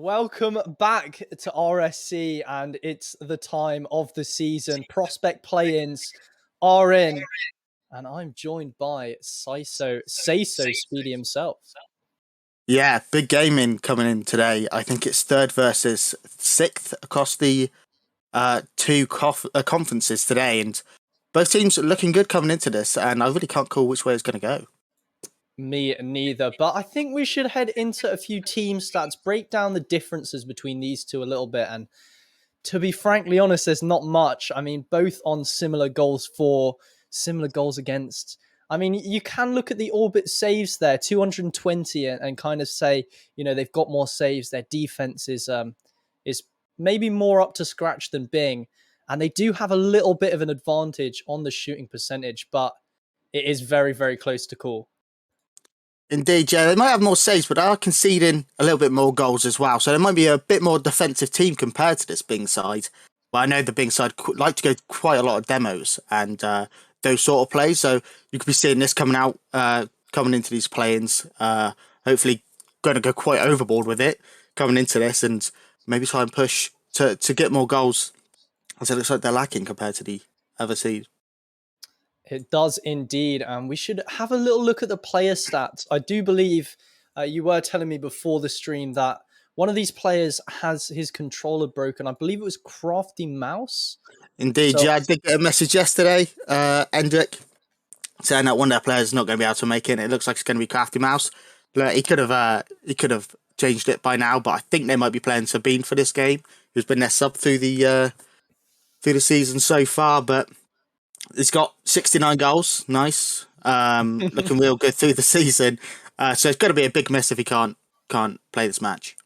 Welcome back to RSC, and it's the time of the season. Prospect play-ins are in, and I'm joined by Say So Speedy himself. Yeah, big gaming coming in today. I think it's third versus sixth across the two conferences today, and both teams are looking good coming into this. And I really can't call which way it's going to go. Me neither, but I think we should head into a few team stats, break down the differences between these two a little bit, and to be frankly honest, there's not much. I mean, both on similar goals for, similar goals against. I mean, you can look at the orbit saves there, 220, and kind of say, they've got more saves. Their defense is maybe more up to scratch than Bing, and they do have a little bit of an advantage on the shooting percentage, but it is very, very close to call. Indeed, yeah, they might have more saves, but they are conceding a little bit more goals as well. So there might be a bit more defensive team compared to this Bing side. Well, I know the Bing side like to go quite a lot of demos and those sort of plays. So you could be seeing this coming into these play-ins. Hopefully, going to go quite overboard with it coming into this, and maybe try and push to get more goals. As it looks like they're lacking compared to the other seeds. It does indeed. And we should have a little look at the player stats. I do believe you were telling me before the stream that one of these players has his controller broken. I believe it was Crafty Mouse. Indeed, yeah. I did get a message yesterday, Endrick, saying that one of their players is not going to be able to make it. And it looks like it's going to be Crafty Mouse. Look, he could have changed it by now, but I think they might be playing Sabine for this game, who's been their sub through the season so far, but he's got 69 goals. Nice. Looking real good through the season. So it's going to be a big miss if he can't play this match.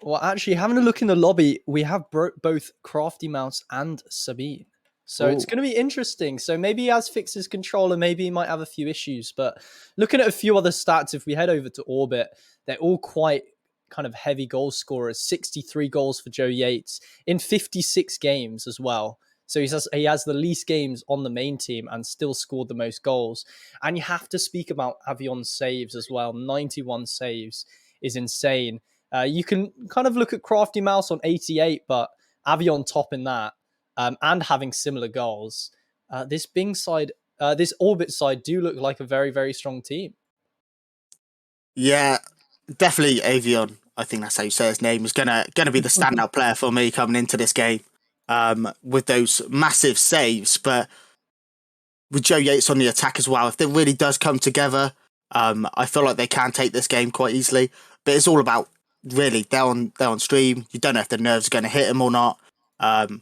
Well, actually, having a look in the lobby, we have both Crafty Mouse and Sabine. So It's going to be interesting. So maybe he has fixed his controller. Maybe he might have a few issues. But looking at a few other stats, if we head over to Orbit, they're all quite kind of heavy goal scorers. 63 goals for Joe Yates in 56 games as well. So he has the least games on the main team and still scored the most goals. And you have to speak about Avion's saves as well. 91 saves is insane. You can kind of look at Crafty Mouse on 88, but Avion topping that and having similar goals. This Bing side, this Orbit side do look like a very, very strong team. Yeah, definitely Avion. I think that's how you say his name. Is gonna be the standout player for me coming into this game. With those massive saves, but with Joe Yates on the attack as well, if it really does come together, I feel like they can take this game quite easily. But it's all about really they're on stream. You don't know if the nerves are going to hit him or not, and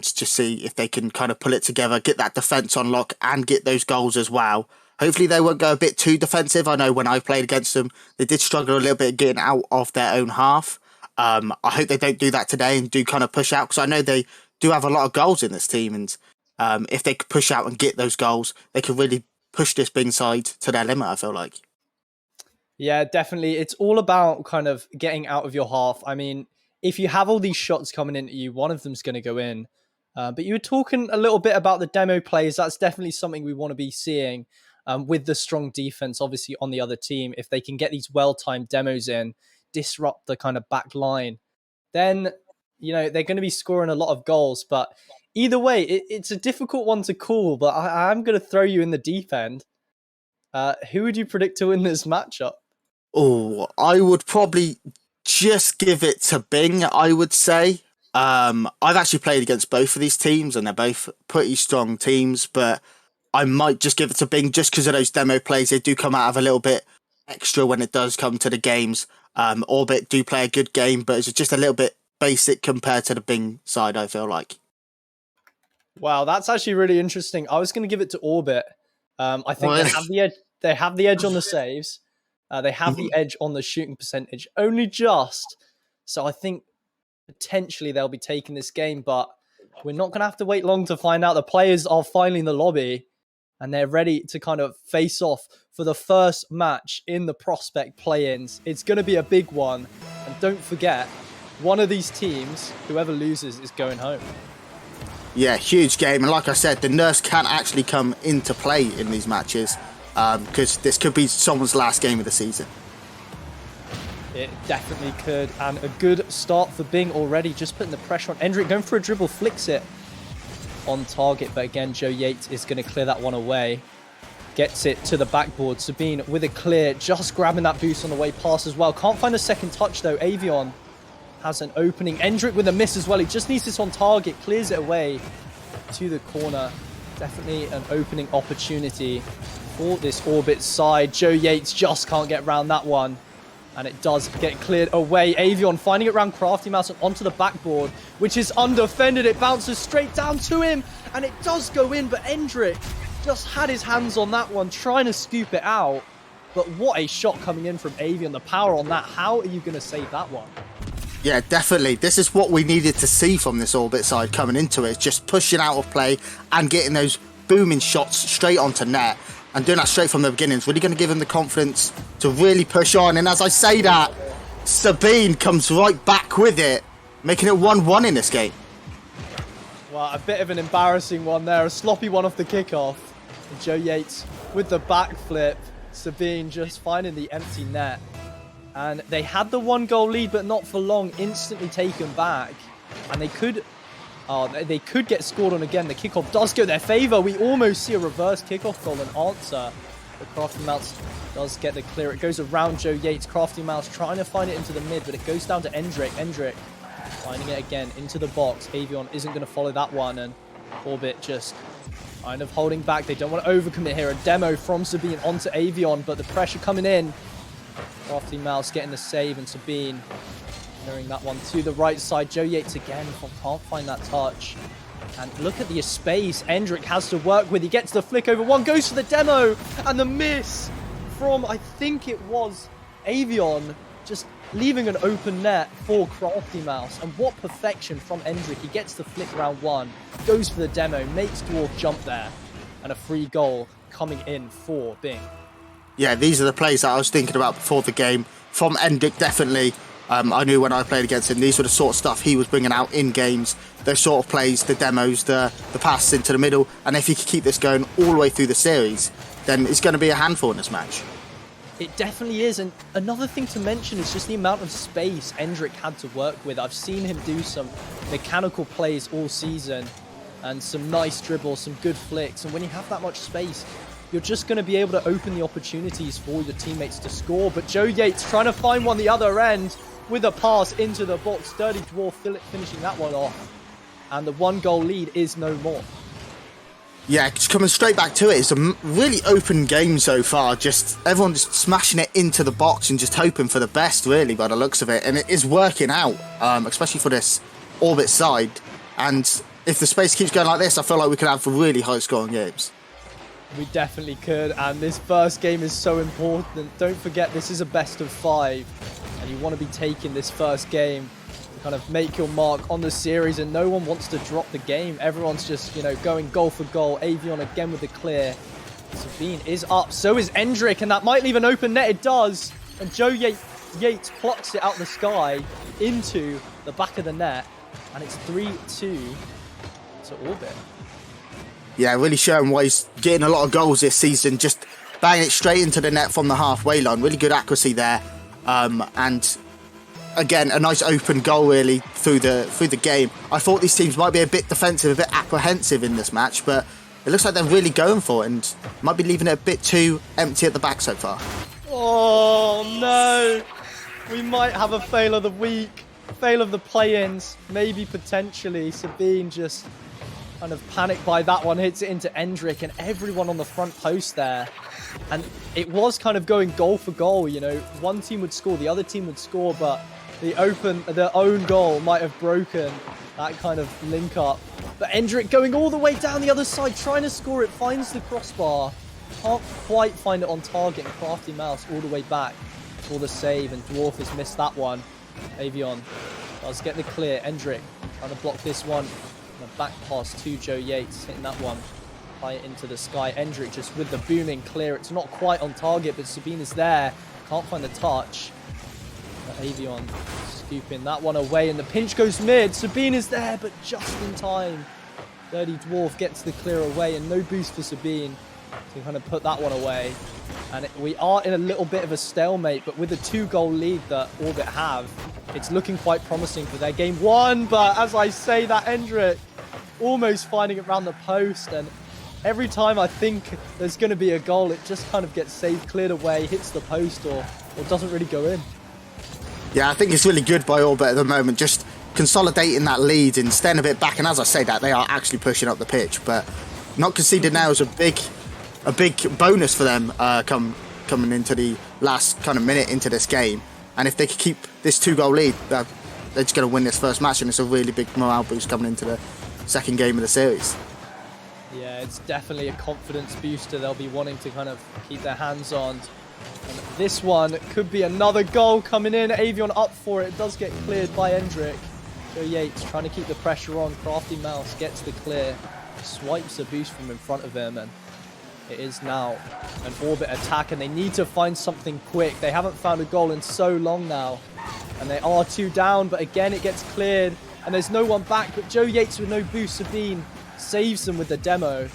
just see if they can kind of pull it together, get that defense on lock, and get those goals as well. Hopefully they won't go a bit too defensive. I know when I played against them, they did struggle a little bit getting out of their own half. I hope they don't do that today and do kind of push out, because I know they do have a lot of goals in this team, and if they could push out and get those goals, they could really push this Bing side to their limit, I feel like. Yeah, definitely. It's all about kind of getting out of your half. I mean, if you have all these shots coming into you, one of them's going to go in. But you were talking a little bit about the demo plays. That's definitely something we want to be seeing with the strong defense, obviously, on the other team. If they can get these well-timed demos in, disrupt the kind of back line, then, they're going to be scoring a lot of goals. But either way, it's a difficult one to call, but I'm going to throw you in the deep end. Who would you predict to win this matchup? Oh, I would probably just give it to Bing, I would say. I've actually played against both of these teams, and they're both pretty strong teams, but I might just give it to Bing just because of those demo plays. They do come out of a little bit extra when it does come to the games. Orbit do play a good game, but it's just a little bit basic compared to the Bing side, I feel like. Wow, that's actually really interesting. I was going to give it to Orbit. I think they have the edge. They have the edge on the saves. They have the edge on the shooting percentage, only just. So I think potentially they'll be taking this game, but we're not going to have to wait long to find out. The players are finally in the lobby, and they're ready to kind of face off for the first match in the Prospect play-ins. It's going to be a big one. And don't forget, one of these teams, whoever loses, is going home. Yeah, huge game. And like I said, the nerves can actually come into play in these matches, because this could be someone's last game of the season. It definitely could, and a good start for Bing already, just putting the pressure on Endrick, going for a dribble, flicks it on target, but again, Joe Yates is going to clear that one away. Gets it to the backboard. Sabine with a clear, just grabbing that boost on the way past as well. Can't find a second touch though. Avion has an opening. Endrick with a miss as well. He just needs this on target, clears it away to the corner. Definitely an opening opportunity for this Orbit side. Joe Yates just can't get around that one. And it does get cleared away. Avion finding it around Crafty Mouse and onto the backboard, which is undefended. It bounces straight down to him, and it does go in, but Endrick just had his hands on that one, trying to scoop it out. But what a shot coming in from Avion. The power on that. How are you going to save that one? Yeah, definitely. This is what we needed to see from this Orbit side coming into it. Just pushing out of play and getting those booming shots straight onto net. And doing that straight from the beginning is really going to give him the confidence to really push on. And as I say that, Sabine comes right back with it, making it 1-1 in this game. Well, a bit of an embarrassing one there. A sloppy one off the kickoff. And Joe Yates with the backflip. Sabine just finding the empty net. And they had the 1-goal lead, but not for long. Instantly taken back. And they could get scored on again. The kickoff does go their favour. We almost see a reverse kickoff goal and answer. But Crafty Mouse does get the clear. It goes around Joe Yates. Crafty Mouse trying to find it into the mid, but it goes down to Endrick. Endrick finding it again into the box. Avion isn't going to follow that one. And Orbit just kind of holding back. They don't want to overcommit here. A demo from Sabine onto Avion, but the pressure coming in. Crafty Mouse getting the save, and Sabine clearing that one to the right side. Joe Yates again can't find that touch. And look at the space Endrick has to work with. He gets the flick over one, goes for the demo, and the miss from, I think it was Avion, just leaving an open net for Crafty Mouse. And what perfection from Endrick. He gets the flick round one, goes for the demo, makes Dwarf jump there, and a free goal coming in for Bing. Yeah, these are the plays that I was thinking about before the game. From Endrick, definitely. I knew when I played against him, these were the sort of stuff he was bringing out in games. Those sort of plays, the demos, the passes into the middle. And if he could keep this going all the way through the series, then it's going to be a handful in this match. It definitely is. And another thing to mention is just the amount of space Endrick had to work with. I've seen him do some mechanical plays all season and some nice dribbles, some good flicks. And when you have that much space, you're just going to be able to open the opportunities for your teammates to score. But Joe Yates trying to find one the other end with a pass into the box. Dirty Dwarf finishing that one off. And the 1-goal lead is no more. Yeah, just coming straight back to it. It's a really open game so far. Just everyone just smashing it into the box and just hoping for the best, really, by the looks of it. And it is working out, especially for this Orbit side. And if the space keeps going like this, I feel like we could have really high-scoring games. We definitely could, and this first game is so important. Don't forget, this is a best of 5, and you want to be taking this first game to kind of make your mark on the series, and no one wants to drop the game. Everyone's just, going goal for goal. Avion again with the clear. Sabine is up, so is Endrick, and that might leave an open net. It does, and Joe Yates plucks it out the sky into the back of the net, and it's 3-2 to Orbit. Yeah, really showing why he's getting a lot of goals this season. Just banging it straight into the net from the halfway line. Really good accuracy there. And again, a nice open goal really through the game. I thought these teams might be a bit defensive, a bit apprehensive in this match, but it looks like they're really going for it and might be leaving it a bit too empty at the back so far. Oh no! We might have a fail of the week. Fail of the play-ins. Maybe potentially. Sabine just kind of panicked by that one, hits it into Endrick, and everyone on the front post there. And it was kind of going goal for goal, one team would score, the other team would score, but their own goal might have broken that kind of link up. But Endrick going all the way down the other side, trying to score it, finds the crossbar, can't quite find it on target, and Crafty Mouse all the way back for the save, and Dwarf has missed that one. Avion does get the clear. Endrick trying to block this one. And a back pass to Joe Yates, hitting that one high into the sky. Endrick just with the booming clear. It's not quite on target, but Sabine is there. Can't find the touch. But Avion scooping that one away, and the pinch goes mid. Sabine is there, but just in time. Dirty Dwarf gets the clear away, and no boost for Sabine. to kind of put that one away. And we are in a little bit of a stalemate, but with the 2-goal lead that Orbit have, it's looking quite promising for their game one. But as I say that, Endrick almost finding it around the post, and every time I think there's going to be a goal, it just kind of gets saved, cleared away, hits the post, or doesn't really go in. Yeah, I think it's really good by Orbit at the moment, just consolidating that lead and staying a bit back. And as I say that, they are actually pushing up the pitch, but not conceded now is a big bonus for them coming into the last kind of minute into this game. And if they could keep this 2-goal lead, they're just going to win this first match, and it's a really big morale boost coming into the second game of the series. Yeah, it's definitely a confidence booster they'll be wanting to kind of keep their hands on. And this one could be another goal coming in. Avion up for it. It does get cleared by Endrick. Joe Yates trying to keep the pressure on. Crafty Mouse gets the clear. Swipes a boost from in front of him, and it is now an Orbit attack, and they need to find something quick. They haven't found a goal in so long now, and they are 2 down, but again it gets cleared, and there's no one back, but Joe Yates with no boost. Sabine saves them with the demo.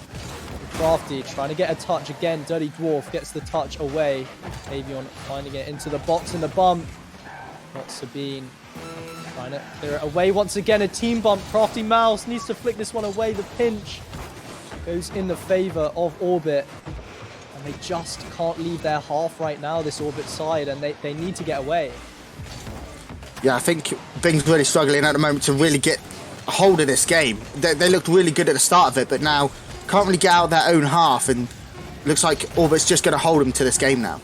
Crafty trying to get a touch again. Dirty Dwarf gets the touch away. Avion finding it into the box in the bump. Not Sabine. Trying to clear it away once again. A team bump. Crafty Mouse needs to flick this one away. The pinch goes in the favor of Orbit. And they just can't leave their half right now, this Orbit side, and they need to get away. Yeah, I think Bing's really struggling at the moment to really get a hold of this game. They looked really good at the start of it, but now can't really get out of their own half, and looks like Orbit's just going to hold them to this game now.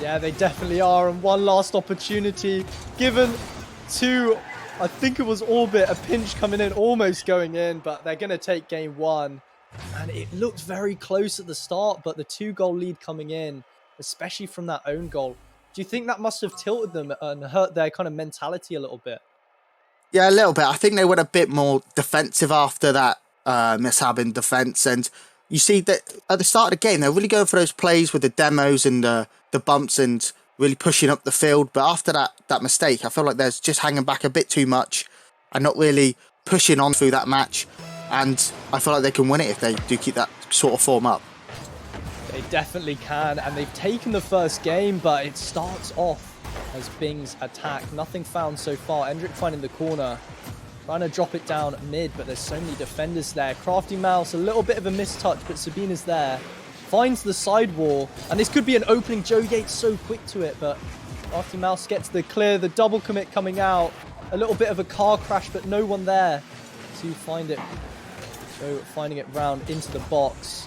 Yeah, they definitely are, and one last opportunity given to, I think it was Orbit, a pinch coming in, almost going in, but they're going to take game one. And it looked very close at the start, but the 2-goal lead coming in, especially from that own goal, do you think that must have tilted them and hurt their kind of mentality a little bit? Yeah, a little bit. I think they went a bit more defensive after that mishap in defence, and you see that at the start of the game they're really going for those plays with the demos and the bumps and really pushing up the field, but after that mistake I feel like they're just hanging back a bit too much and not really pushing on through that match, and I feel like they can win it if they do keep that sort of form up. They definitely can, and they've taken the first game, but it starts off as Bing's attack. Nothing found so far. Endrick finding the corner, trying to drop it down mid, but there's so many defenders there. Crafty Mouse, a little bit of a mistouch, but Sabine is there. Finds the side wall, and this could be an opening. Joe Yates so quick to it, but Crafty Mouse gets the clear. The double commit coming out. A little bit of a car crash, but no one there to find it. So finding it round into the box.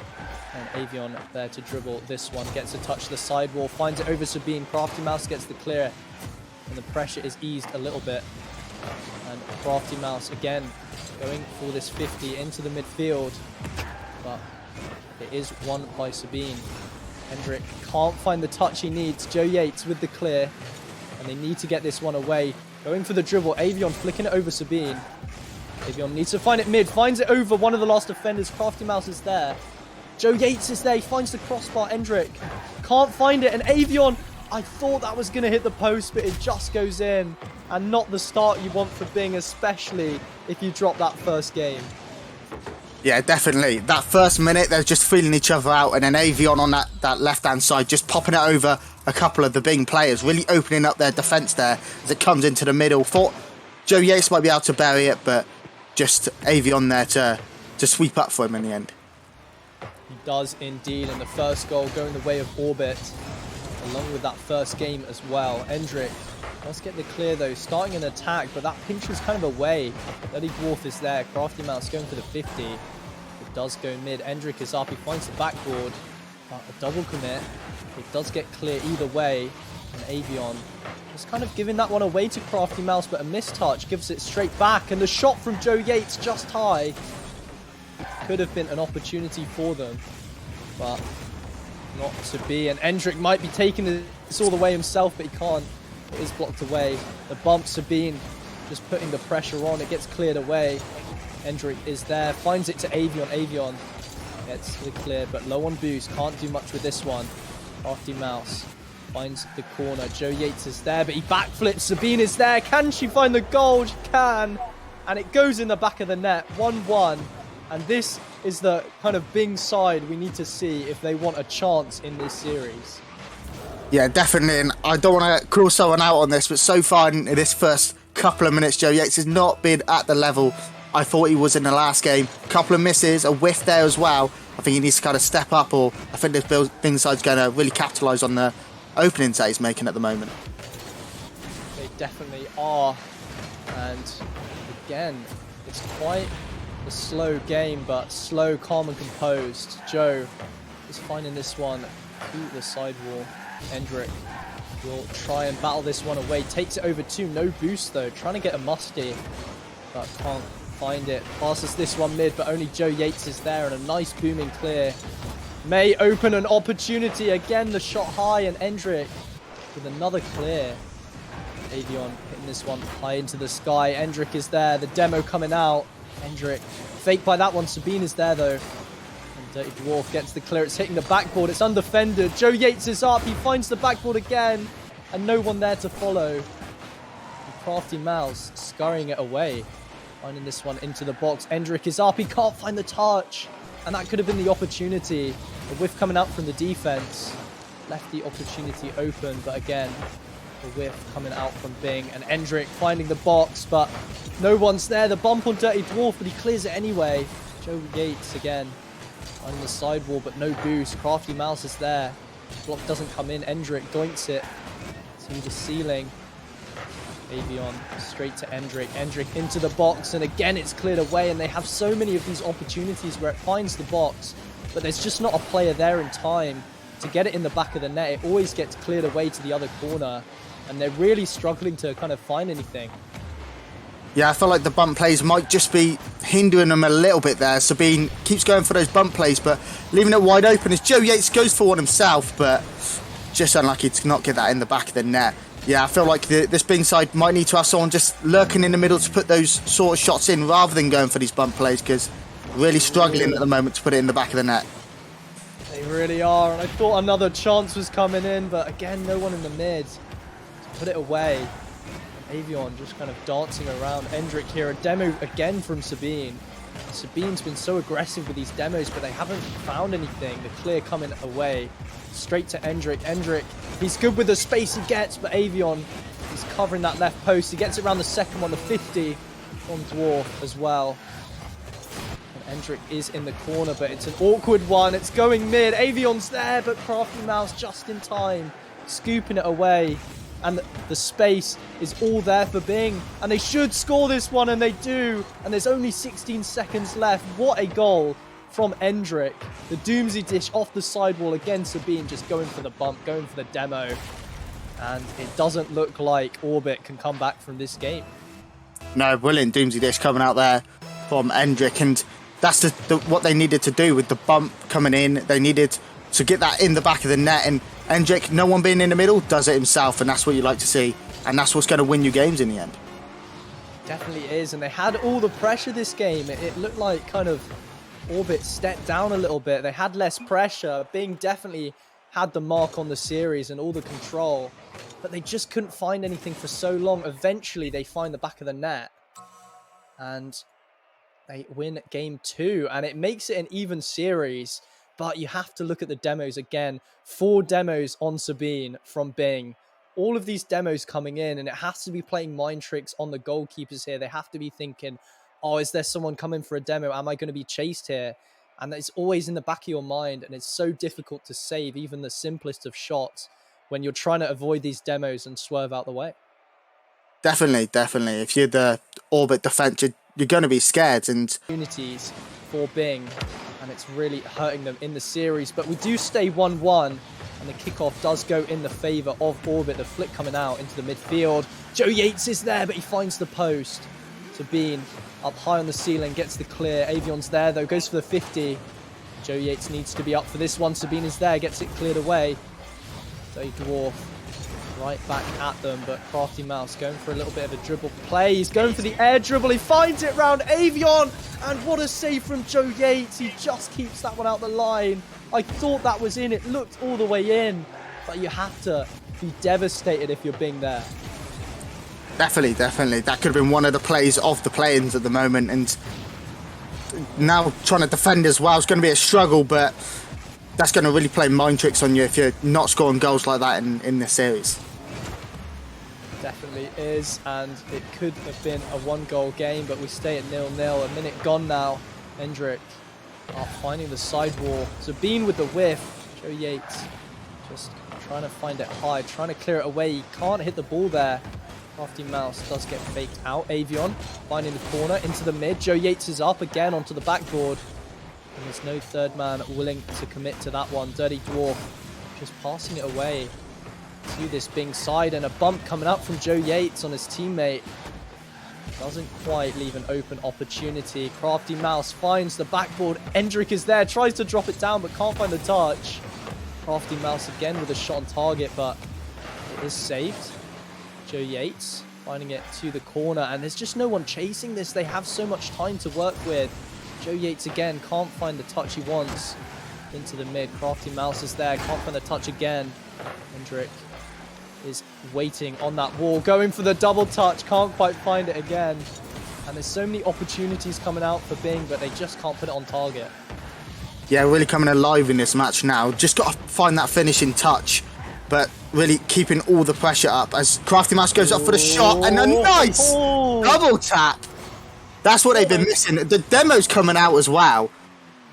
And Avion there to dribble this one. Gets a touch to the sidewall. Finds it over Sabine. Crafty Mouse gets the clear. And the pressure is eased a little bit. And Crafty Mouse again going for this 50 into the midfield. But it is won by Sabine. Hendrick can't find the touch he needs. Joe Yates with the clear. And they need to get this one away. Going for the dribble. Avion flicking it over Sabine. Avion needs to find it mid. Finds it over one of the last defenders. Crafty Mouse is there. Joe Yates is there. He finds the crossbar. Endrick can't find it. And Avion, I thought that was going to hit the post, but it just goes in. And not the start you want for Bing, especially if you drop that first game. Yeah, definitely. That first minute, they're just feeling each other out. And then Avion on that left-hand side, just popping it over a couple of the Bing players, really opening up their defence there as it comes into the middle. Thought Joe Yates might be able to bury it, but just Avion there to sweep up for him in the end. He does indeed, and the first goal going the way of Orbit, along with that first game as well. Endrick does get the clear though, starting an attack, but that pinch was kind of away. Dirty Dwarf is there. Crafty Mouse going for the 50. It does go mid. Endrick is up. He finds the backboard. A double commit. It does get clear either way. And Avion just kind of giving that one away to Crafty Mouse, but a mistouch gives it straight back. And the shot from Joe Yates just high. Could have been an opportunity for them, but not to be. And Endrick might be taking this all the way himself, but he can't. It is blocked away. The bump, Sabine just putting the pressure on. It gets cleared away. Endrick is there, finds it to Avion. Avion gets the clear, but low on boost. Can't do much with this one. Crafty Mouse finds the corner. Joe Yates is there, but he backflips. Sabine is there. Can she find the goal? She can. And it goes in the back of the net. 1-1. And this is the kind of Bing side we need to see if they want a chance in this series. Yeah, definitely. And I don't want to call someone out on this, but so far in this first couple of minutes, Joe Yates has not been at the level I thought he was in the last game. Couple of misses, a whiff there as well. I think he needs to kind of step up, or I think this Bing side's going to really capitalise on the openings that he's making at the moment. They definitely are. And again, it's quite a slow game, but slow, calm and composed. Joe is finding this one to the sidewall. Endrick will try and battle this one away. Takes it over 2. No boost though. Trying to get a musty, but can't find it. Passes this one mid, but only Joe Yates is there, and a nice booming clear may open an opportunity. Again, the shot high, and Endrick with another clear. Avion hitting this one high into the sky. Endrick is there. The demo coming out. Endrick faked by that one. Sabine is there though. And Dirty Dwarf gets the clear. It's hitting the backboard. It's undefended. Joe Yates is up. He finds the backboard again. And no one there to follow. And Crafty Mouse scurrying it away. Finding this one into the box. Endrick is up. He can't find the touch. And that could have been the opportunity. A whiff coming out from the defense. Left the opportunity open. But again, a whiff coming out from Bing. And Endrick finding the box. But no one's there. The bump on Dirty Dwarf. But he clears it anyway. Joe Yates again. On the sidewall. But no boost. Crafty Mouse is there. Block doesn't come in. Endrick doinks it to the ceiling. Avion straight to Endrick. Endrick into the box, and again it's cleared away, and they have so many of these opportunities where it finds the box, but there's just not a player there in time to get it in the back of the net. It always gets cleared away to the other corner, and they're really struggling to kind of find anything. Yeah, I feel like the bump plays might just be hindering them a little bit there. Sabine keeps going for those bump plays, but leaving it wide open as Joe Yates goes for one himself, but just unlucky to not get that in the back of the net. Yeah, I feel like this Bing side might need to have someone just lurking in the middle to put those sort of shots in rather than going for these bump plays, because really struggling at the moment to put it in the back of the net. They really are, and I thought another chance was coming in, but again, no one in the mid to put it away. And Avion just kind of dancing around. Endrick here, a demo again from Sabine. Sabine's been so aggressive with these demos, but they haven't found anything. The clear coming away. Straight to Endrick. Endrick, he's good with the space he gets, but Avion is covering that left post. He gets it around the second one, the 50 on Dwarf as well. And Endrick is in the corner, but it's an awkward one. It's going mid. Avion's there, but Crafty Mouse just in time, scooping it away. And the space is all there for Bing. And they should score this one, and they do. And there's only 16 seconds left. What a goal from Endrick. The Doomsday dish off the sidewall again. Sabine just going for the bump, going for the demo. And it doesn't look like Orbit can come back from this game. No, brilliant Doomsday dish coming out there from Endrick. And that's what they needed to do with the bump coming in. They needed to get that in the back of the net. And Endrick, no one being in the middle, does it himself. And that's what you like to see. And that's what's going to win you games in the end. Definitely is. And they had all the pressure this game. It looked like kind of Orbit stepped down a little bit. They had less pressure. Bing definitely had the mark on the series and all the control, but they just couldn't find anything for so long. Eventually, they find the back of the net, and they win game 2, and it makes it an even series, but you have to look at the demos again. 4 demos on Sabine from Bing. All of these demos coming in, and it has to be playing mind tricks on the goalkeepers here. They have to be thinking, oh, is there someone coming for a demo? Am I going to be chased here? And it's always in the back of your mind, and it's so difficult to save even the simplest of shots when you're trying to avoid these demos and swerve out the way. Definitely. If you're the Orbit defense, you're going to be scared. And opportunities for Bing, and it's really hurting them in the series. But we do stay 1-1, and the kickoff does go in the favour of Orbit. The flick coming out into the midfield. Joe Yates is there, but he finds the post. Sabine up high on the ceiling, gets the clear. Avion's there though, goes for the 50. Joe Yates needs to be up for this one. Sabine is there, gets it cleared away. Dirty Dwarf right back at them, but Crafty Mouse going for a little bit of a dribble play. He's going for the air dribble. He finds it round Avion, and what a save from Joe Yates. He just keeps that one out the line. I thought that was in. It looked all the way in, but you have to be devastated if you're Bing there. Definitely. That could have been one of the plays of the play-ins at the moment. And now trying to defend as well. It's going to be a struggle, but that's going to really play mind tricks on you if you're not scoring goals like that in this series. Definitely is, and it could have been a 1-goal game, but we stay at 0-0. A minute gone now. Hendrick are finding the sidewall. Sabine with the whiff. Joe Yates just trying to find it high, trying to clear it away. He can't hit the ball there. Crafty Mouse does get faked out. Avion finding the corner into the mid. Joe Yates is up again onto the backboard. And there's no third man willing to commit to that one. Dirty Dwarf just passing it away to this Bing side, and a bump coming up from Joe Yates on his teammate. Doesn't quite leave an open opportunity. Crafty Mouse finds the backboard. Hendrick is there, tries to drop it down, but can't find the touch. Crafty Mouse again with a shot on target, but it is saved. Joe Yates finding it to the corner, and there's just no one chasing this. They have so much time to work with. Joe Yates again can't find the touch he wants into the mid. Crafty Mouse is there, can't find the touch again. Hendrick is waiting on that wall, going for the double touch, can't quite find it again. And there's so many opportunities coming out for Bing, but they just can't put it on target. Yeah, really coming alive in this match now. Just got to find that finishing touch, but really keeping all the pressure up as Crafty Mouse goes up for the shot, and a nice double tap. That's what they've been missing. The demo's coming out as well.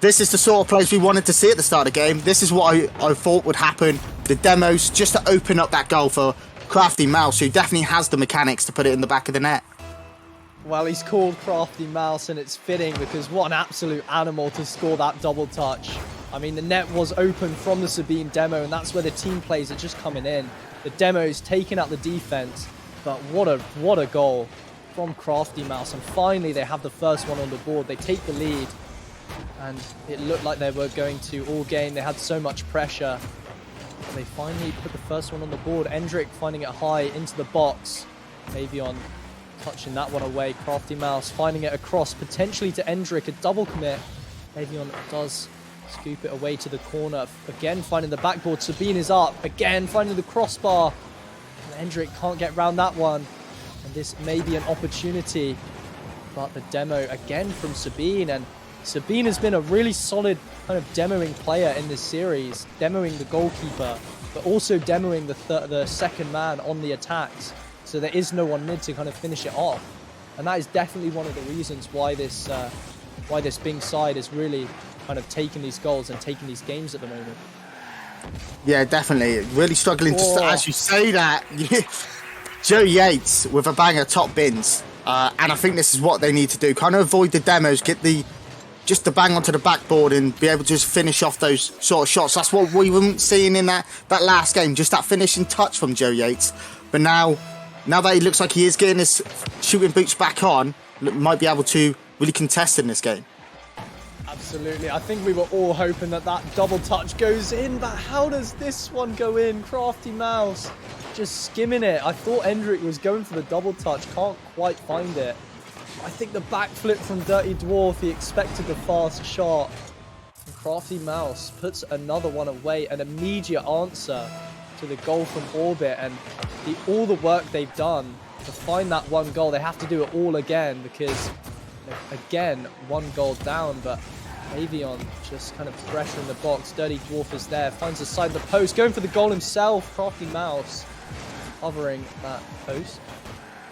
This is the sort of plays we wanted to see at the start of the game. This is what I thought would happen. The demos just to open up that goal for Crafty Mouse, who definitely has the mechanics to put it in the back of the net. Well, he's called Crafty Mouse, and it's fitting because what an absolute animal to score that double touch. I mean, the net was open from the Sabine demo, and that's where the team plays are just coming in. The demo's taking out the defense, but what a goal from Crafty Mouse. And finally, they have the first one on the board. They take the lead, and it looked like they were going to all game. They had so much pressure. They finally put the first one on the board. Hendrick finding it high into the box. Avion touching that one away. Crafty Mouse finding it across, potentially to Hendrick. A double commit. Avion does scoop it away to the corner. Again, finding the backboard. Sabine is up. Again, finding the crossbar. And Hendrick can't get around that one. And this may be an opportunity. But the demo again from Sabine. And Sabine has been a really solid kind of demoing player in this series. Demoing the goalkeeper, but also demoing the second man on the attacks. So there is no one mid to kind of finish it off. And that is definitely one of the reasons why this Bing side is really kind of taking these goals and taking these games at the moment. Yeah, definitely. Really struggling to, as you say that, Joe Yates with a banger top bins. And I think this is what they need to do. Kind of avoid the demos, get just to bang onto the backboard and be able to just finish off those sort of shots. That's what we weren't seeing in that last game, just that finishing touch from Joe Yates. But now that he looks like he is getting his shooting boots back on, might be able to really contest in this game. Absolutely. I think we were all hoping that double touch goes in, but how does this one go in? Crafty Mouse just skimming it. I thought Hendrick was going for the double touch, can't quite find it. I think the backflip from Dirty Dwarf, he expected the fast shot. And Crafty Mouse puts another one away, an immediate answer to the goal from orbit. And all the work they've done to find that one goal, they have to do it all again because, again, 1 goal down. But Avion just kind of pressuring the box. Dirty Dwarf is there, finds the side of the post, going for the goal himself. Crafty Mouse covering that post.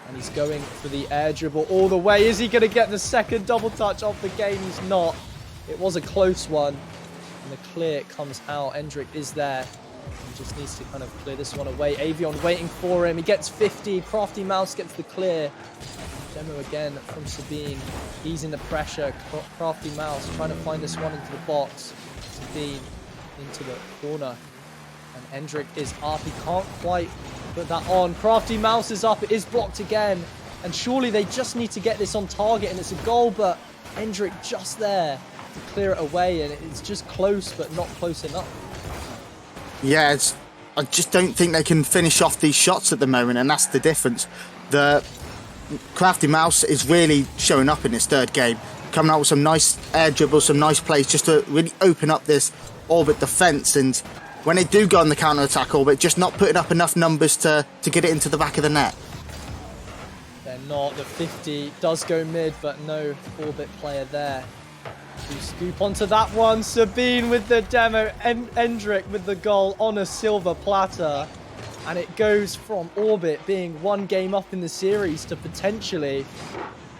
And he's going for the air dribble all the way. Is he going to get the second double touch of the game? He's not. It was a close one. And the clear comes out. Hendrick is there. He just needs to kind of clear this one away. Avion waiting for him. He gets 50. Crafty Mouse gets the clear. Demo again from Sabine. Easing the pressure. Crafty Mouse trying to find this one into the box. Sabine into the corner. And Hendrick is up. He can't quite put that on. Crafty Mouse is up. It is blocked again. And surely they just need to get this on target and it's a goal, but Hendrick just there to clear it away, and it's just close, but not close enough. Yeah, I just don't think they can finish off these shots at the moment, and that's the difference. The Crafty Mouse is really showing up in this third game, coming out with some nice air dribbles, some nice plays just to really open up this orbit defence. And when they do go on the counter-attack orbit, just not putting up enough numbers to get it into the back of the net. They're not. The 50 does go mid, but no orbit player there. To scoop onto that one. Sabine with the demo. Endrick with the goal on a silver platter. And it goes from Orbit being 1 game up in the series to potentially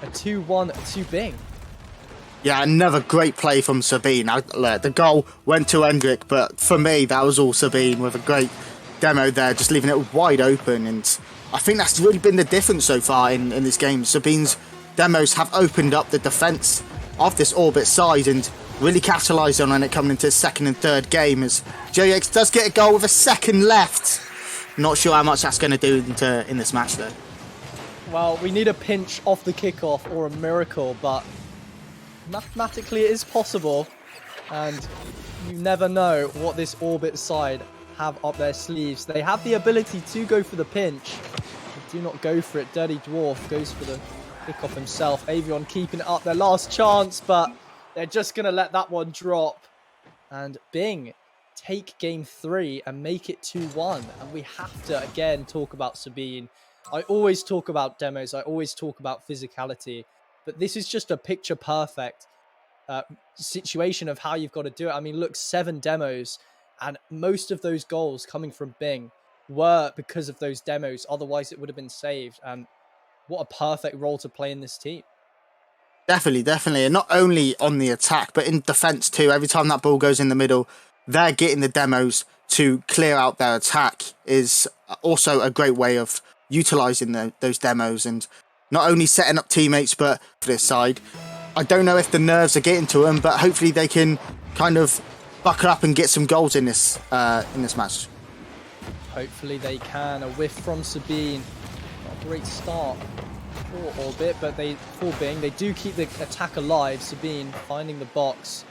a 2-1 to Bing. Yeah, another great play from Sabine. The goal went to Endrick, but for me, that was all Sabine with a great demo there, just leaving it wide open. And I think that's really been the difference so far in this game. Sabine's demos have opened up the defense of this Orbit side and really capitalized on it coming into the second and third game, as JX does get a goal with a second left. Not sure how much that's going to do in this match, though. Well, we need a pinch off the kickoff or a miracle, but mathematically it is possible, and you never know what this Orbit side have up their sleeves. They have the ability to go for the pinch, but do not go for it. Dirty Dwarf goes for the kickoff himself. Avion keeping it up, their last chance, but they're just going to let that one drop. And Bing take game 3 and make it 2-1. And we have to, again, talk about Sabine. I always talk about demos. I always talk about physicality. But this is just a picture-perfect situation of how you've got to do it. I mean, look, 7 demos, and most of those goals coming from Bing were because of those demos. Otherwise, it would have been saved. And what a perfect role to play in this team. Definitely. And not only on the attack, but in defense too. Every time that ball goes in the middle, they're getting the demos to clear out their attack is also a great way of utilizing those demos and not only setting up teammates, but for this side, I don't know if the nerves are getting to them, but hopefully they can kind of buckle up and get some goals in this match. Hopefully they can. A whiff from Sabine. Not a great start for Orbit, but for Bing, they do keep the attack alive. Sabine finding the box.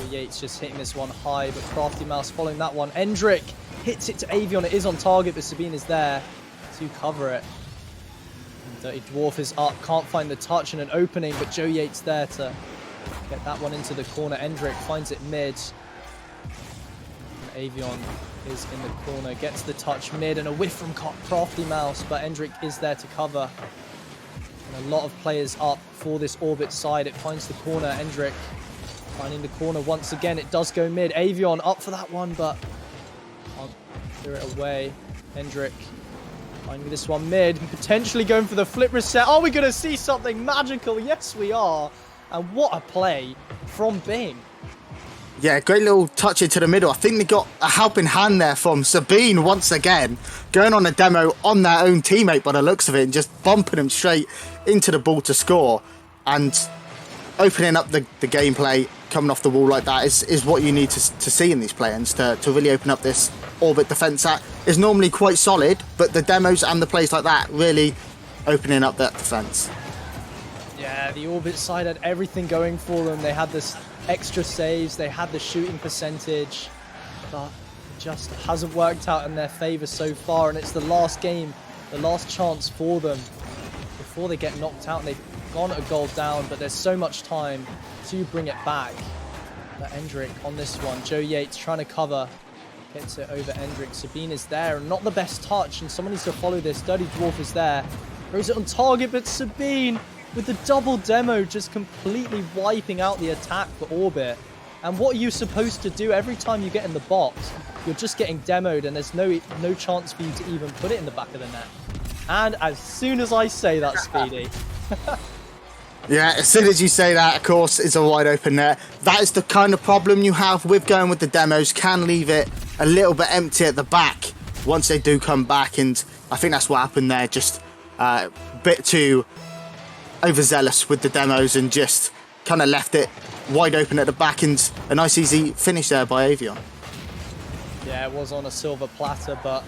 Yates just hitting this one high, but Crafty Mouse following that one. Endrick hits it to Avion. It is on target, but Sabine is there to cover it. And Dirty Dwarf is up, can't find the touch and an opening, but Joe Yates there to get that one into the corner. Endrick finds it mid. And Avion is in the corner, gets the touch mid, and a whiff from Crafty Mouse, but Endrick is there to cover. And a lot of players up for this Orbit side. It finds the corner. Endrick finding the corner once again. It does go mid. Avion up for that one, but can't clear it away. Endrick finding this one mid. Potentially going for the flip reset. Are we going to see something magical? Yes, we are. And what a play from Bing. Yeah, great little touch into the middle. I think they got a helping hand there from Sabine once again, going on a demo on their own teammate by the looks of it and just bumping him straight into the ball to score. And opening up the gameplay, coming off the wall like that is what you need to see in these play-ins to really open up this Orbit defense that is normally quite solid, but the demos and the plays like that really opening up that defense. Yeah, the Orbit side had everything going for them. They had this extra saves, they had the shooting percentage, but it just hasn't worked out in their favor so far, and it's the last game, the last chance for them before they get knocked out. And they've gone a goal down, but there's so much time to bring it back. But Endrick on this one, Joe Yates trying to cover, gets it over Endrick. Sabine is there, and not the best touch, and someone needs to follow this. Dirty Dwarf is there, throws it on target, but Sabine with the double demo just completely wiping out the attack for Orbit. And what are you supposed to do? Every time you get in the box, you're just getting demoed, and there's no chance for you to even put it in the back of the net. And as soon as I say that, Speedy... Yeah, as soon as you say that, of course, it's a wide open net. That is the kind of problem you have with going with the demos. Can leave it a little bit empty at the back once they do come back, and I think that's what happened there. Just a bit too overzealous with the demos and just kind of left it wide open at the back, and a nice easy finish there by Avion. Yeah, it was on a silver platter, but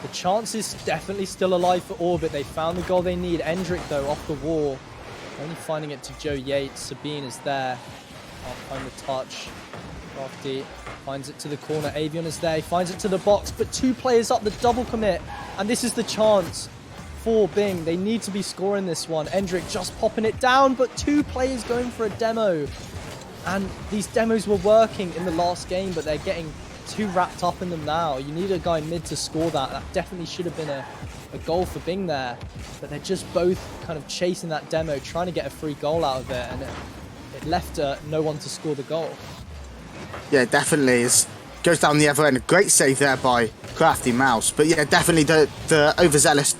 the chance is definitely still alive for Orbit. They found the goal they need. Endrick, though, off the wall. Only finding it to Joe Yates. Sabine is there. Can't find the touch. Crafty finds it to the corner. Avion is there. He finds it to the box, but 2 players up, the double commit. And this is the chance for Bing. They need to be scoring this one. Endrick just popping it down, but 2 players going for a demo. And these demos were working in the last game, but they're getting too wrapped up in them now. You need a guy mid to score that. That definitely should have been a goal for Bing there. But they're just both kind of chasing that demo, trying to get a free goal out of it. And it it left no one to score the goal. Yeah, definitely. Goes down the other end. Great save there by Crafty Mouse. But yeah, definitely the overzealous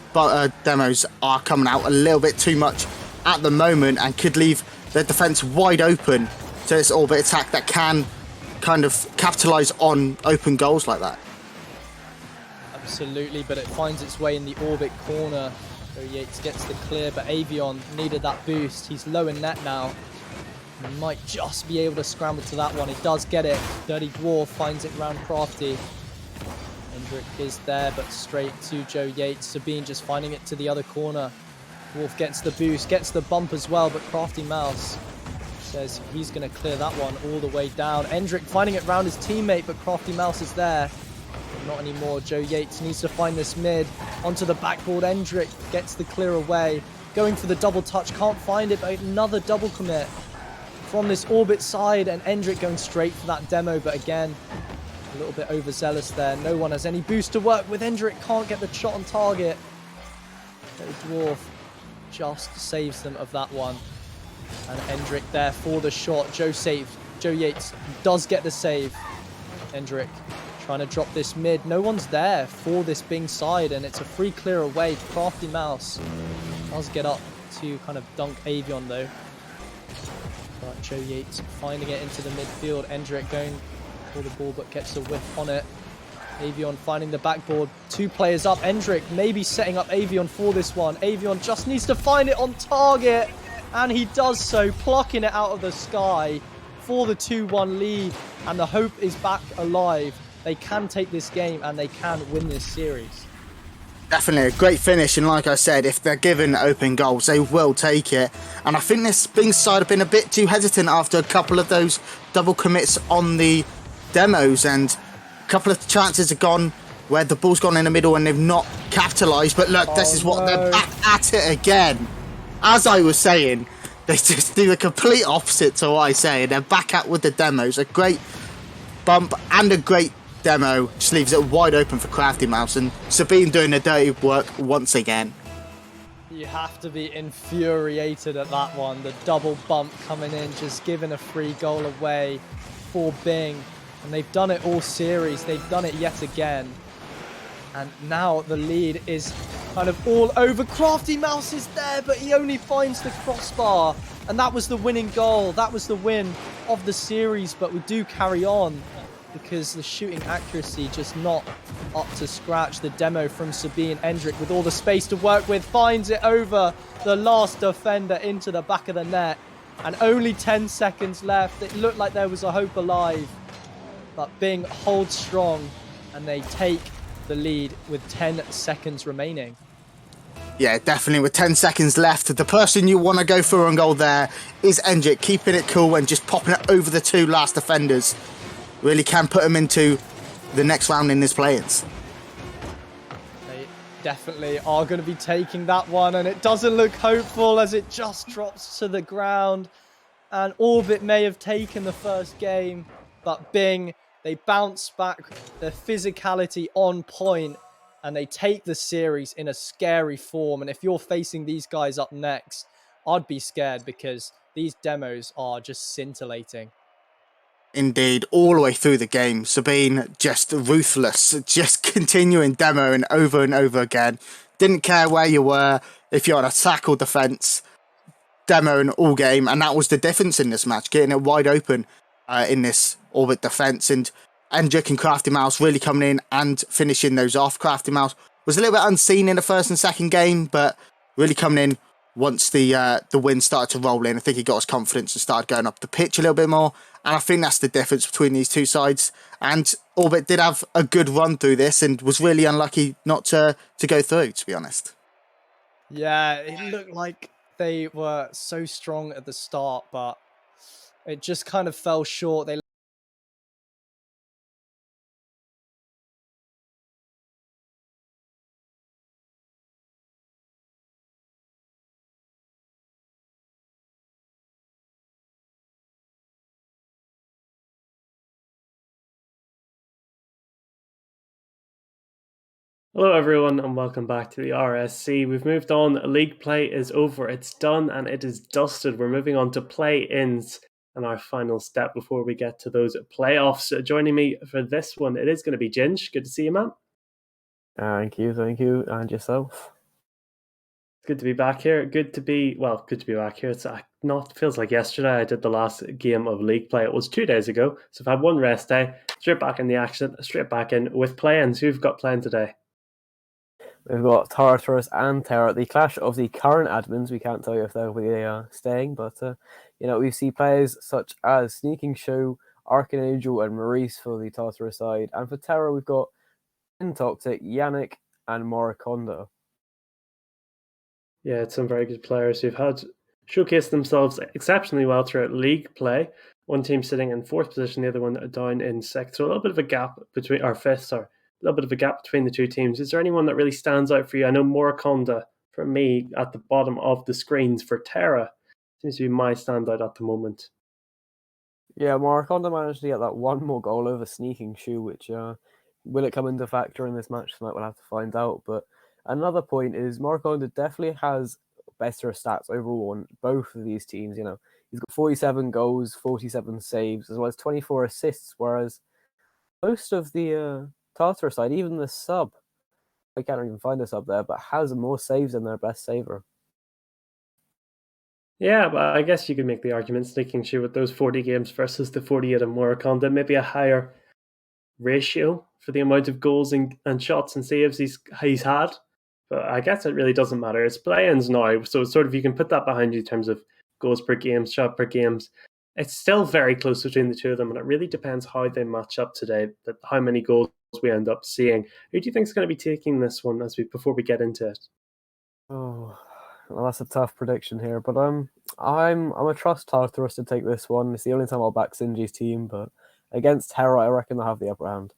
demos are coming out a little bit too much at the moment and could leave the defense wide open to this orbit attack that can kind of capitalize on open goals like that. Absolutely, but it finds its way in the orbit corner. So Yates gets the clear, but Avion needed that boost. He's low in net now. He might just be able to scramble to that one. He does get it. Dirty Dwarf finds it round Crafty. Hendrik is there, but straight to Joe Yates. Sabine just finding it to the other corner. Dwarf gets the boost, gets the bump as well, but Crafty Mouse says he's going to clear that one all the way down. Hendrik finding it round his teammate, but Crafty Mouse is there. But not anymore. Joe Yates needs to find this mid. Onto the backboard. Hendrik gets the clear away. Going for the double touch. Can't find it, but another double commit from this orbit side, and Hendrik going straight for that demo, but again, a little bit overzealous there. No one has any boost to work with. Hendrik can't get the shot on target. The Dwarf just saves them of that one. And Hendrik there for the shot. Joe Yates does get the save. Hendrik trying to drop this mid. No one's there for this Bing side, and it's a free clear away. Crafty Mouse does get up to kind of dunk Avion though. But Joe Yates finding it into the midfield. Hendrik going for the ball, but gets a whiff on it. Avion finding the backboard. 2 players up. Hendrik maybe setting up Avion for this one. Avion just needs to find it on target, and he does so, plucking it out of the sky for the 2-1 lead. And the hope is back alive. They can take this game, and they can win this series. Definitely a great finish, and like I said, if they're given open goals, they will take it. And I think this Bing side have been a bit too hesitant after a couple of those double commits on the demos, and a couple of chances have gone where the ball's gone in the middle and they've not capitalised. But look, this is what they're back at it again. As I was saying, they just do the complete opposite to what I say, and they're back at with the demos. A great bump and a great demo just leaves it wide open for Crafty Mouse, and Sabine doing the dirty work once again. You have to be infuriated at that one. The double bump coming in, just giving a free goal away for Bing. And they've done it all series. They've done it yet again. And now the lead is kind of all over. Crafty Mouse is there, but he only finds the crossbar. And that was the winning goal. That was the win of the series. But we do carry on, because the shooting accuracy just not up to scratch. The demo from Sabine. Hendrik with all the space to work with finds it over the last defender into the back of the net. And only 10 seconds left. It looked like there was a hope alive. But Bing holds strong, and they take the lead with 10 seconds remaining. Yeah, definitely with 10 seconds left. The person you want to go for on goal there is Hendrik, keeping it cool and just popping it over the 2 last defenders. Really can put him into the next round in this play-ins. They definitely are going to be taking that one, and it doesn't look hopeful as it just drops to the ground. And Orbit may have taken the first game, but Bing, they bounce back, their physicality on point, and they take the series in a scary form. And if you're facing these guys up next, I'd be scared, because these demos are just scintillating. Indeed, all the way through the game, Sabine just ruthless, just continuing demoing over and over again. Didn't care where you were, if you're on attack or defence, demoing all game, and that was the difference in this match, getting it wide open in this orbit defence. And Hendrik and Crafty Mouse really coming in and finishing those off. Crafty Mouse was a little bit unseen in the first and second game, but really coming in once the win started to roll in. I think he got his confidence and started going up the pitch a little bit more. And I think that's the difference between these two sides. And Orbit did have a good run through this and was really unlucky not to go through, to be honest. Yeah, it looked like they were so strong at the start, but it just kind of fell short. They Hello everyone and welcome back to the RSC. We've moved on, league play is over, it's done and it is dusted. We're moving on to play-ins. and our final step before we get to those playoffs. Joining me for this one, it is going to be Ginge. Good to see you, man. Thank you, and yourself. Good to be back here. Good to be back here. It's not feels like yesterday I did the last game of league play. It was 2 days ago, so I've had one rest day. Straight back in the action. Straight back in with play-ins. Who've got playing today? We've got Tartarus and Terra, the clash of the current admins. We can't tell you if they'll be staying, but we see players such as Sneaking Show, Archangel, and Maurice for the Tartarus side, and for Terra we've got Intoxic, Yannick, and Morikonda. Yeah, it's some very good players who've had showcased themselves exceptionally well throughout league play. One team sitting in 4th position, the other one down in 6th. So a little bit of a gap between our 5th, sorry. A little bit of a gap between the two teams. Is there anyone that really stands out for you? I know Morikonda, for me, at the bottom of the screens for Terra, seems to be my standout at the moment. Yeah, Morikonda managed to get that one more goal over Sneaking Shoe, which will it come into factor in this match tonight? We'll have to find out. But another point is Morikonda definitely has better stats overall on both of these teams. He's got 47 goals, 47 saves, as well as 24 assists, whereas most of the Tartarus side, even the sub, I can't even find a sub there, but has more saves than their best saver. Yeah, but I guess you could make the argument Sneaking Shoe with those 40 games versus the 48 of Morikonda, maybe a higher ratio for the amount of goals and shots and saves he's had. But I guess it really doesn't matter. It's play-ins now, so it's sort of you can put that behind you in terms of goals per game, shot per games. It's still very close between the two of them, and it really depends how they match up today, that how many goals we end up seeing. Who do you think is going to be taking this one before we get into it? Oh, well, that's a tough prediction here, but I'm a trust Tartarus to take this one. It's the only time I'll back Sinji's team, but against Terra, I reckon they'll have the upper hand.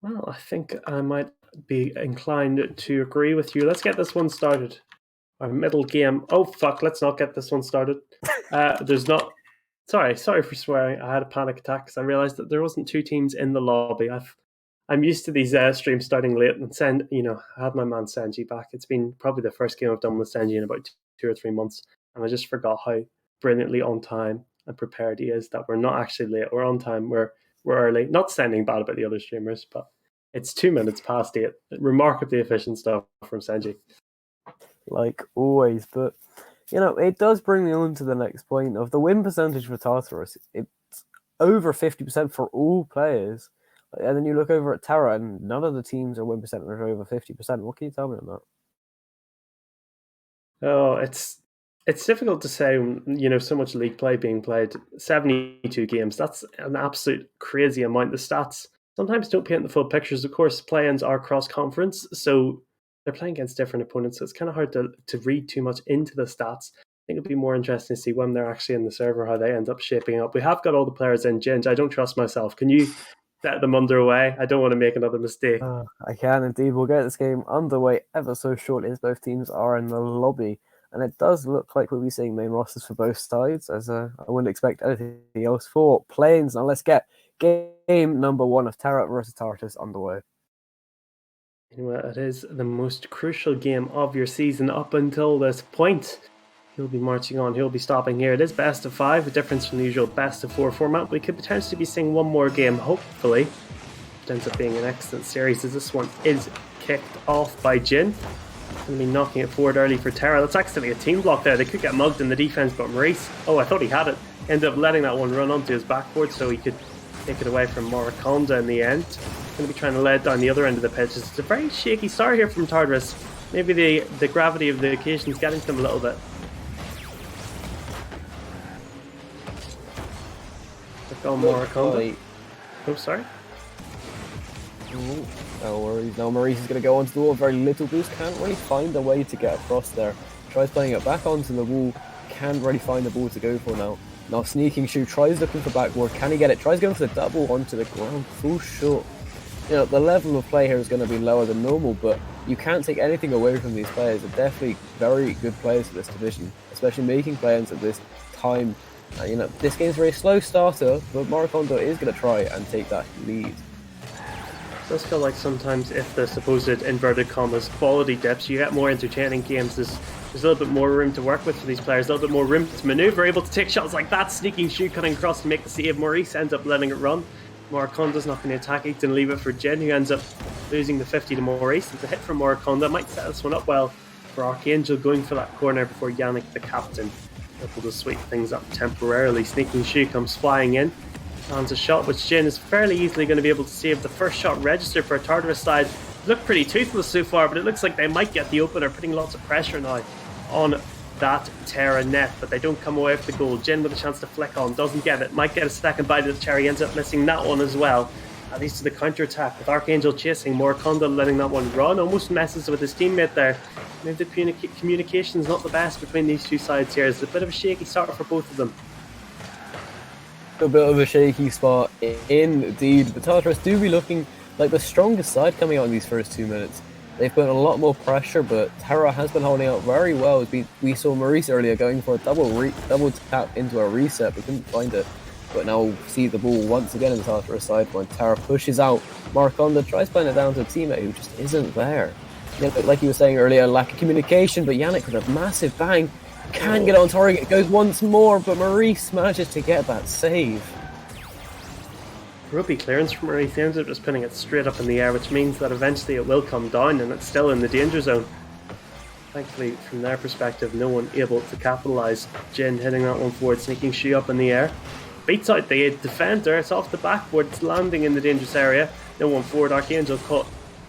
Well, I think I might be inclined to agree with you. Let's get this one started. Our middle game. Oh, fuck, let's not get this one started. There's not... Sorry for swearing. I had a panic attack because I realised that there wasn't 2 teams in the lobby. I'm used to these streams starting late, and I had my man Senji back. It's been probably the first game I've done with Senji in about 2 or 3 months, and I just forgot how brilliantly on time and prepared he is, that we're not actually late. We're on time. We're early. Not sounding bad about the other streamers, but it's 2 minutes past 8. Remarkably efficient stuff from Senji. Like always, but it does bring me on to the next point of the win percentage for Tartarus. It's over 50% for all players. And then you look over at Terra, and none of the teams are win percentage over 50%. What can you tell me on that? Oh, it's difficult to say. So much league play being played. 72 games. That's an absolute crazy amount. The stats sometimes don't paint the full pictures. Of course, play-ins are cross-conference, so they're playing against different opponents, so it's kind of hard to read too much into the stats. I think it'd be more interesting to see when they're actually in the server, how they end up shaping up. We have got all the players in. Ginge, I don't trust myself. Can you set them underway? I don't want to make another mistake. I can indeed. We'll get this game underway ever so shortly as both teams are in the lobby. And it does look like we'll be seeing main rosters for both sides, as I wouldn't expect anything else for play-ins. Now let's get game number 1 of Terra versus Tartarus underway. Well, it is the most crucial game of your season up until this point. He'll be marching on, he'll be stopping here. It is best of 5, a difference from the usual best of 4 format. We could potentially be seeing one more game, hopefully. It ends up being an excellent series, as this one is kicked off by Jin. Going to be knocking it forward early for Terra. That's actually a team block there. They could get mugged in the defense, but Maurice, I thought he had it. Ended up letting that one run onto his backboard so he could take it away from Morikonda in the end. Going to be trying to lay it down the other end of the pitch. It's a very shaky start here from Tartarus. Maybe the gravity of the occasion is getting to them a little bit. Morikonda. Oh, sorry. Ooh, no worries. Now Maurice is going to go onto the wall. Very little boost. Can't really find a way to get across there. Tries playing it back onto the wall. Can't really find the ball to go for now. Now Sneaking Shoe tries looking for backboard. Can he get it? Tries going for the double onto the ground. Full shot. The level of play here is going to be lower than normal, but you can't take anything away from these players. They're definitely very good players for this division, especially making play-ins at this time. This game's a very slow starter, but Morikonda is going to try and take that lead. It does feel like sometimes if the supposed inverted commas quality dips, you get more entertaining games as there's a little bit more room to work with for these players, a little bit more room to maneuver, able to take shots like that. Sneaking shoot cutting across to make the save. Maurice ends up letting it run. Morakonda's not going to attack. He's going to leave it for Jin, who ends up losing the 50 to Maurice. It's a hit from Morakonda. Might set this one up well for Archangel, going for that corner before Yannick, the captain, able to sweep things up temporarily. Sneaking shoot comes flying in. Lands a shot, which Jin is fairly easily going to be able to save. The first shot registered for a Tartarus side. Look pretty toothless so far, but it looks like they might get the opener, putting lots of pressure now on that Terra net, but they don't come away with the goal. Jin with a chance to flick on, doesn't get it, might get a second bite of the cherry, ends up missing that one as well. At least to the counter attack with Archangel chasing, Morakonda letting that one run, almost messes with his teammate there. Maybe the communication's not the best between these two sides here. It's a bit of a shaky start for both of them. A bit of a shaky spot indeed. The Tartarus do be looking like the strongest side coming out in these first 2 minutes. They've put a lot more pressure, but Terra has been holding out very well. We saw Maurice earlier going for a double tap into a reset, but couldn't find it. But now see the ball once again in the Tartarus side when Terra pushes out. Morakonda tries playing it down to a teammate who just isn't there. You know, like you were saying earlier, lack of communication, but Yannick with a massive bang can get on target. It goes once more, but Maurice manages to get that save. Rugby clearance from Maurice, ends up just putting it straight up in the air, which means that eventually it will come down and it's still in the danger zone. Thankfully, from their perspective, no one able to capitalise. Jin hitting that one forward, sneaking Shi up in the air. Beats out the defender, it's off the backboard, it's landing in the dangerous area. No one forward, Archangel caught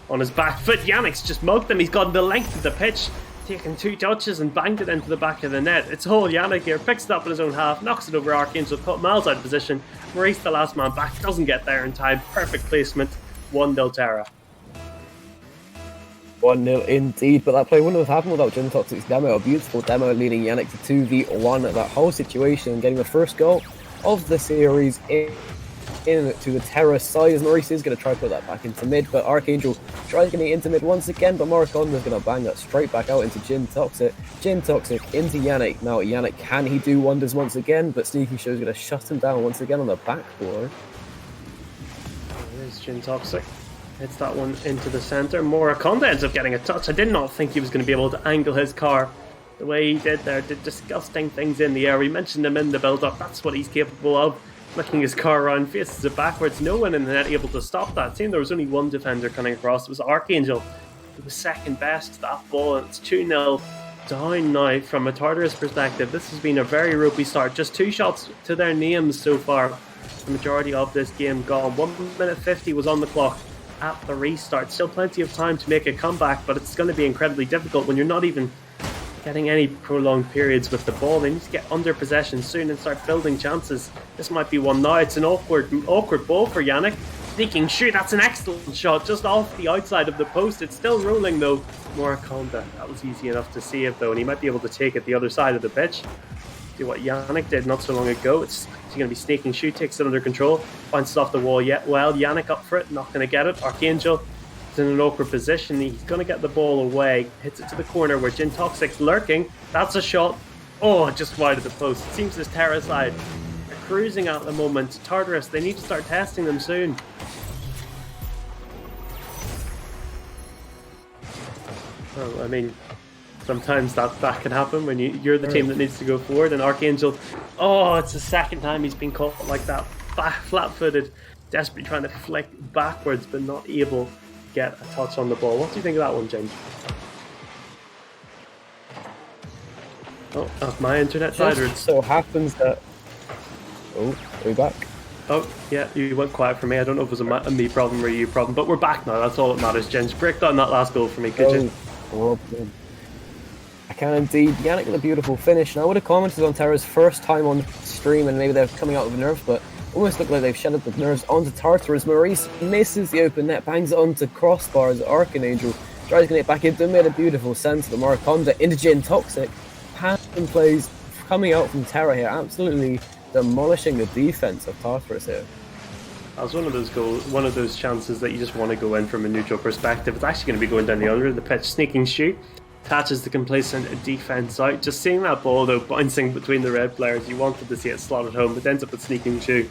on his back foot. Yannick's just mugged him, he's gone the length of the pitch, taken 2 touches and banged it into the back of the net. It's all Yannick here, picks it up in his own half, knocks it over Archangel, caught miles out of position. Maurice, the last man back, doesn't get there in time. Perfect placement, 1-0 Terra. 1-0 indeed, but that play wouldn't have happened without Jin Toxic's demo. A beautiful demo leading Yannick to 2v1 that whole situation and getting the first goal of the series into the Terra side, as Maurice is going to try to put that back into mid, but Archangel tries getting it into mid once again, but Morakonda is going to bang that straight back out into Jin Toxic. Jin Toxic into Yannick. Now Yannick, can he do wonders once again? But Sneaky Show is going to shut him down once again on the backboard. There's Jin Toxic. Hits that one into the centre. Morakonda ends up getting a touch. I did not think he was going to be able to angle his car the way he did there. Did disgusting things in the air. We mentioned him in the build-up. That's what he's capable of. Flicking his car around, faces it backwards. No one in the net able to stop that. Seeing there was only one defender coming across. It was Archangel. He was second best to that ball, and it's 2-0 down now from a Tartarus perspective. This has been a very ropey start. Just 2 shots to their names so far. The majority of this game gone. 1 minute 50 was on the clock at the restart. Still plenty of time to make a comeback, but it's going to be incredibly difficult when you're not even getting any prolonged periods with the ball. They need to get under possession soon and start building chances. This might be one now. It's an awkward ball for Yannick. Sneaking shoot, that's an excellent shot, just off the outside of the post. It's still rolling though. Morakonda, that was easy enough to save though, and he might be able to take it the other side of the pitch. Do what Yannick did not so long ago. It's going to be sneaking shoot, takes it under control, bounces off the wall yet. Well, Yannick up for it, not going to get it. Archangel is in an awkward position. He's going to get the ball away, hits it to the corner where Jin Toxic's lurking. That's a shot. Oh, just wide of the post. It seems this Terra side are cruising at the moment. Tartarus, they need to start testing them soon. Well, I mean, sometimes that can happen when you're the team that needs to go forward. And Archangel, oh, it's the second time he's been caught like that, flat-footed, desperately trying to flick backwards, but not able to get a touch on the ball. What do you think of that one, James? Oh, off my internet side. Just so happens that... Oh, are we back? Oh, yeah, you went quiet for me. I don't know if it was a me problem or a you problem, but we're back now. That's all that matters, James. Break down that last goal for me, could you? I can indeed. Yannick with a beautiful finish. Now, I would have commented on Terra's first time on stream, and maybe they're coming out of nerves, but almost look like they've shedded the nerves onto Tartarus. Maurice misses the open net, bangs it onto crossbars. Archangel tries to get it back into mid. A beautiful sense of the Morakonda into Jin Toxic. Pass and plays coming out from Terra here, absolutely demolishing the defense of Tartarus here. That was one of those chances that you just want to go in from a neutral perspective. It's actually going to be going down the under of the pitch. Sneaking shoot, catches the complacent defense out. Just seeing that ball though bouncing between the red players, you wanted to see it slotted home, but ends up with sneaking shoot,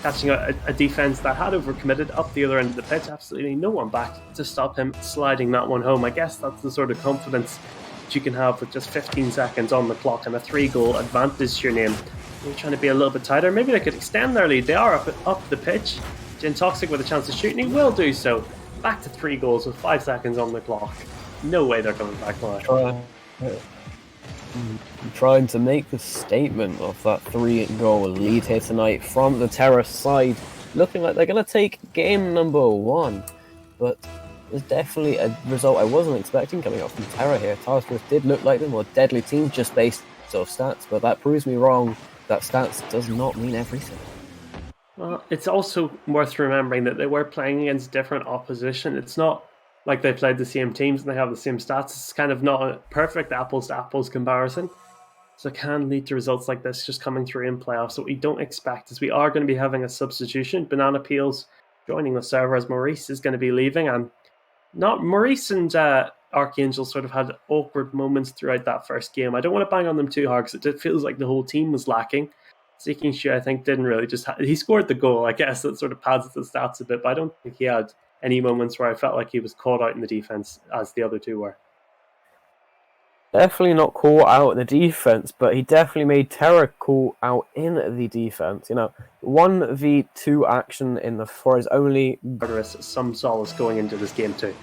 catching out a defense that had overcommitted up the other end of the pitch. Absolutely no one back to stop him sliding that one home. I guess that's the sort of confidence that you can have with just 15 seconds on the clock and a 3-goal advantage to your name. They're trying to be a little bit tighter. Maybe they could extend their lead. They are up the pitch. Jin Toxic with a chance to shoot, and he will do so. Back to 3 goals with 5 seconds on the clock. No way they're coming back now. Trying to make the statement of that 3-goal lead here tonight from the Terra side. Looking like they're going to take game number 1. But there's definitely a result I wasn't expecting coming up from Terra here. Tartarus did look like the more deadly team just based off stats, but that proves me wrong. That stats does not mean everything. Well, it's also worth remembering that they were playing against different opposition. It's not like they played the same teams and they have the same stats. It's kind of not a perfect apples-to-apples comparison. So it can lead to results like this just coming through in playoffs. So what we don't expect is we are going to be having a substitution. Banana Peels joining the server as Maurice is going to be leaving. And not Maurice and Archangel sort of had awkward moments throughout that first game. I don't want to bang on them too hard because it feels like the whole team was lacking. Seeking Shu, I think, didn't really he scored the goal. I guess that sort of pads the stats a bit, but I don't think he had any moments where I felt like he was caught out in the defense as the other two were. Definitely not caught out in the defense, but he definitely made Terra caught out in the defense. 1v2 action for his only. Tartarus some solace going into this game too.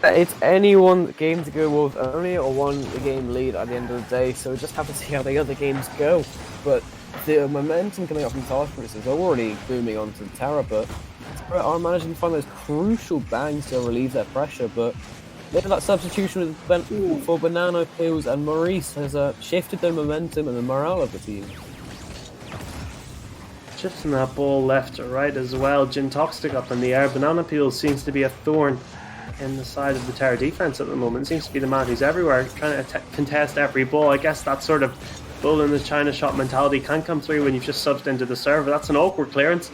It's anyone's game to go with, only a 1-game lead at the end of the day, so we'll just have to see how the other games go. But the momentum coming up from Tartarus is already booming onto the Terra, but Terra are managing to find those crucial bangs to relieve their pressure. But maybe that substitution for Banana Peels and Maurice has shifted their momentum and the morale of the team. Chips in that ball left to right as well. Jin Toxic up in the air. Banana Peels seems to be a thorn in the side of the Terra defense at the moment. Seems to be the man who's everywhere, trying to contest every ball. I guess that sort of bull in the China shot mentality can come through when you've just subbed into the server. That's an awkward clearance.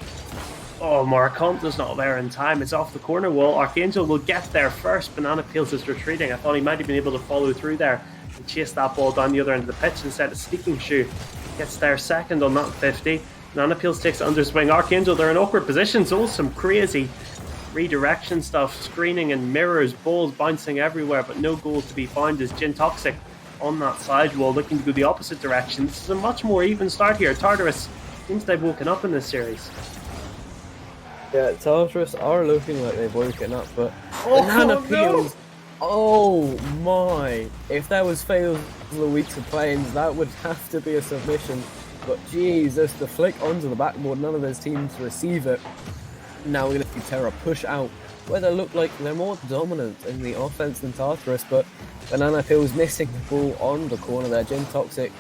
Oh, Maraconta's not there in time. It's off the corner wall. Archangel will get there first. Banana Peels is retreating. I thought he might have been able to follow through there and chase that ball down the other end of the pitch. Instead, a Sneaking Shoe gets there second on that 50. Banana Peels takes it under swing. Archangel, they're in awkward positions. All some crazy redirection stuff, screening and mirrors, balls bouncing everywhere, but no goals to be found as Jin Toxic on that sidewall looking to go the opposite direction. This is a much more even start here. Tartarus seems they've woken up in this series. Yeah, Tartarus are looking like they've woken up, but Banana Peels, oh my, if that was failed for the weeks of Plains, that would have to be a submission. But Jesus, the flick onto the backboard, none of those teams receive it. Now we're going to see Terra push out, where they look like they're more dominant in the offense than Tartarus, but Banana Peels missing the ball on the corner there. Jin Toxic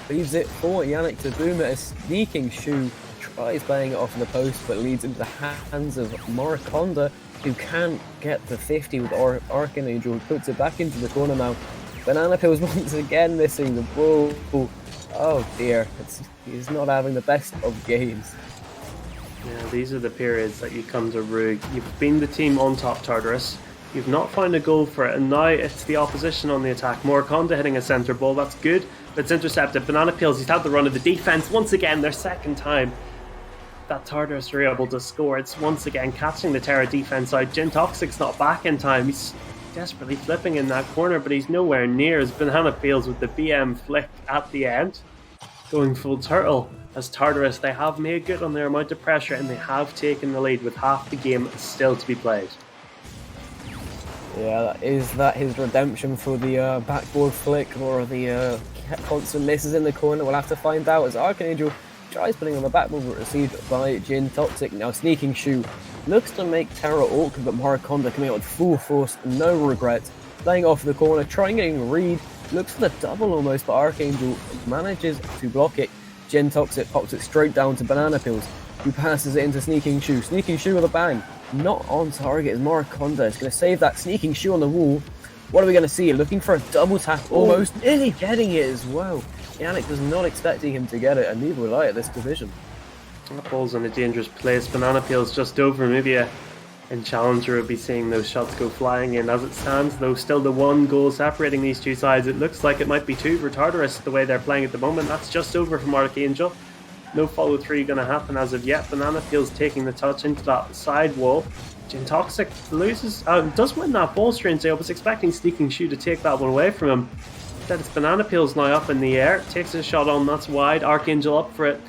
leaves it for Yannick to boom it. A Sneaking Shoe tries playing it off in the post, but leads into the hands of Maraconda, who can get the 50 with Archangel, who puts it back into the corner now. Banana Peels once again missing the ball. Oh dear, he's not having the best of games. Yeah, these are the periods that you come to rue. You've been the team on top, Tartarus. You've not found a goal for it, and now it's the opposition on the attack. Maraconda hitting a centre ball, that's good, but it's intercepted. Banana Peels, he's had the run of the defence once again, their second time that Tartarus are able to score. It's once again catching the Terra defence out. Jin Toxic's not back in time. He's desperately flipping in that corner, but he's nowhere near as Banana Peels with the BM flick at the end. Going full turtle as Tartarus, they have made good on their amount of pressure and they have taken the lead with half the game still to be played. Yeah, is that his redemption for the backboard flick or the constant misses in the corner? We'll have to find out as Archangel tries putting on the backboard but received by Jin Toxic. Now Sneaking Shoe looks to make Terra awkward, but Maraconda coming out with full force, no regrets, playing off the corner, trying getting Reed. Looks for the double almost, but Archangel manages to block it. Jin Toxic pops it straight down to Banana Peels, who passes it into Sneaking Shoe. Sneaking Shoe with a bang. Not on target as Maraconda is going to save that. Sneaking Shoe on the wall. What are we going to see? Looking for a double tap, almost nearly getting it as well. Yannick was not expecting him to get it, and neither will I at this division. That ball's in a dangerous place. Banana Peel's just over. Maybe in Challenger would be seeing those shots go flying in. As it stands, though, still the 1 goal separating these two sides. It looks like it might be 2 for Tartarus the way they're playing at the moment. That's just over from Archangel. No follow through going to happen as of yet. Banana Peel's taking the touch into that side wall. Jin Toxic does win that ball strange. I was expecting Sneaking Shoe to take that one away from him. Instead, it's Banana Peel's now up in the air. Takes a shot on, that's wide. Archangel up for it.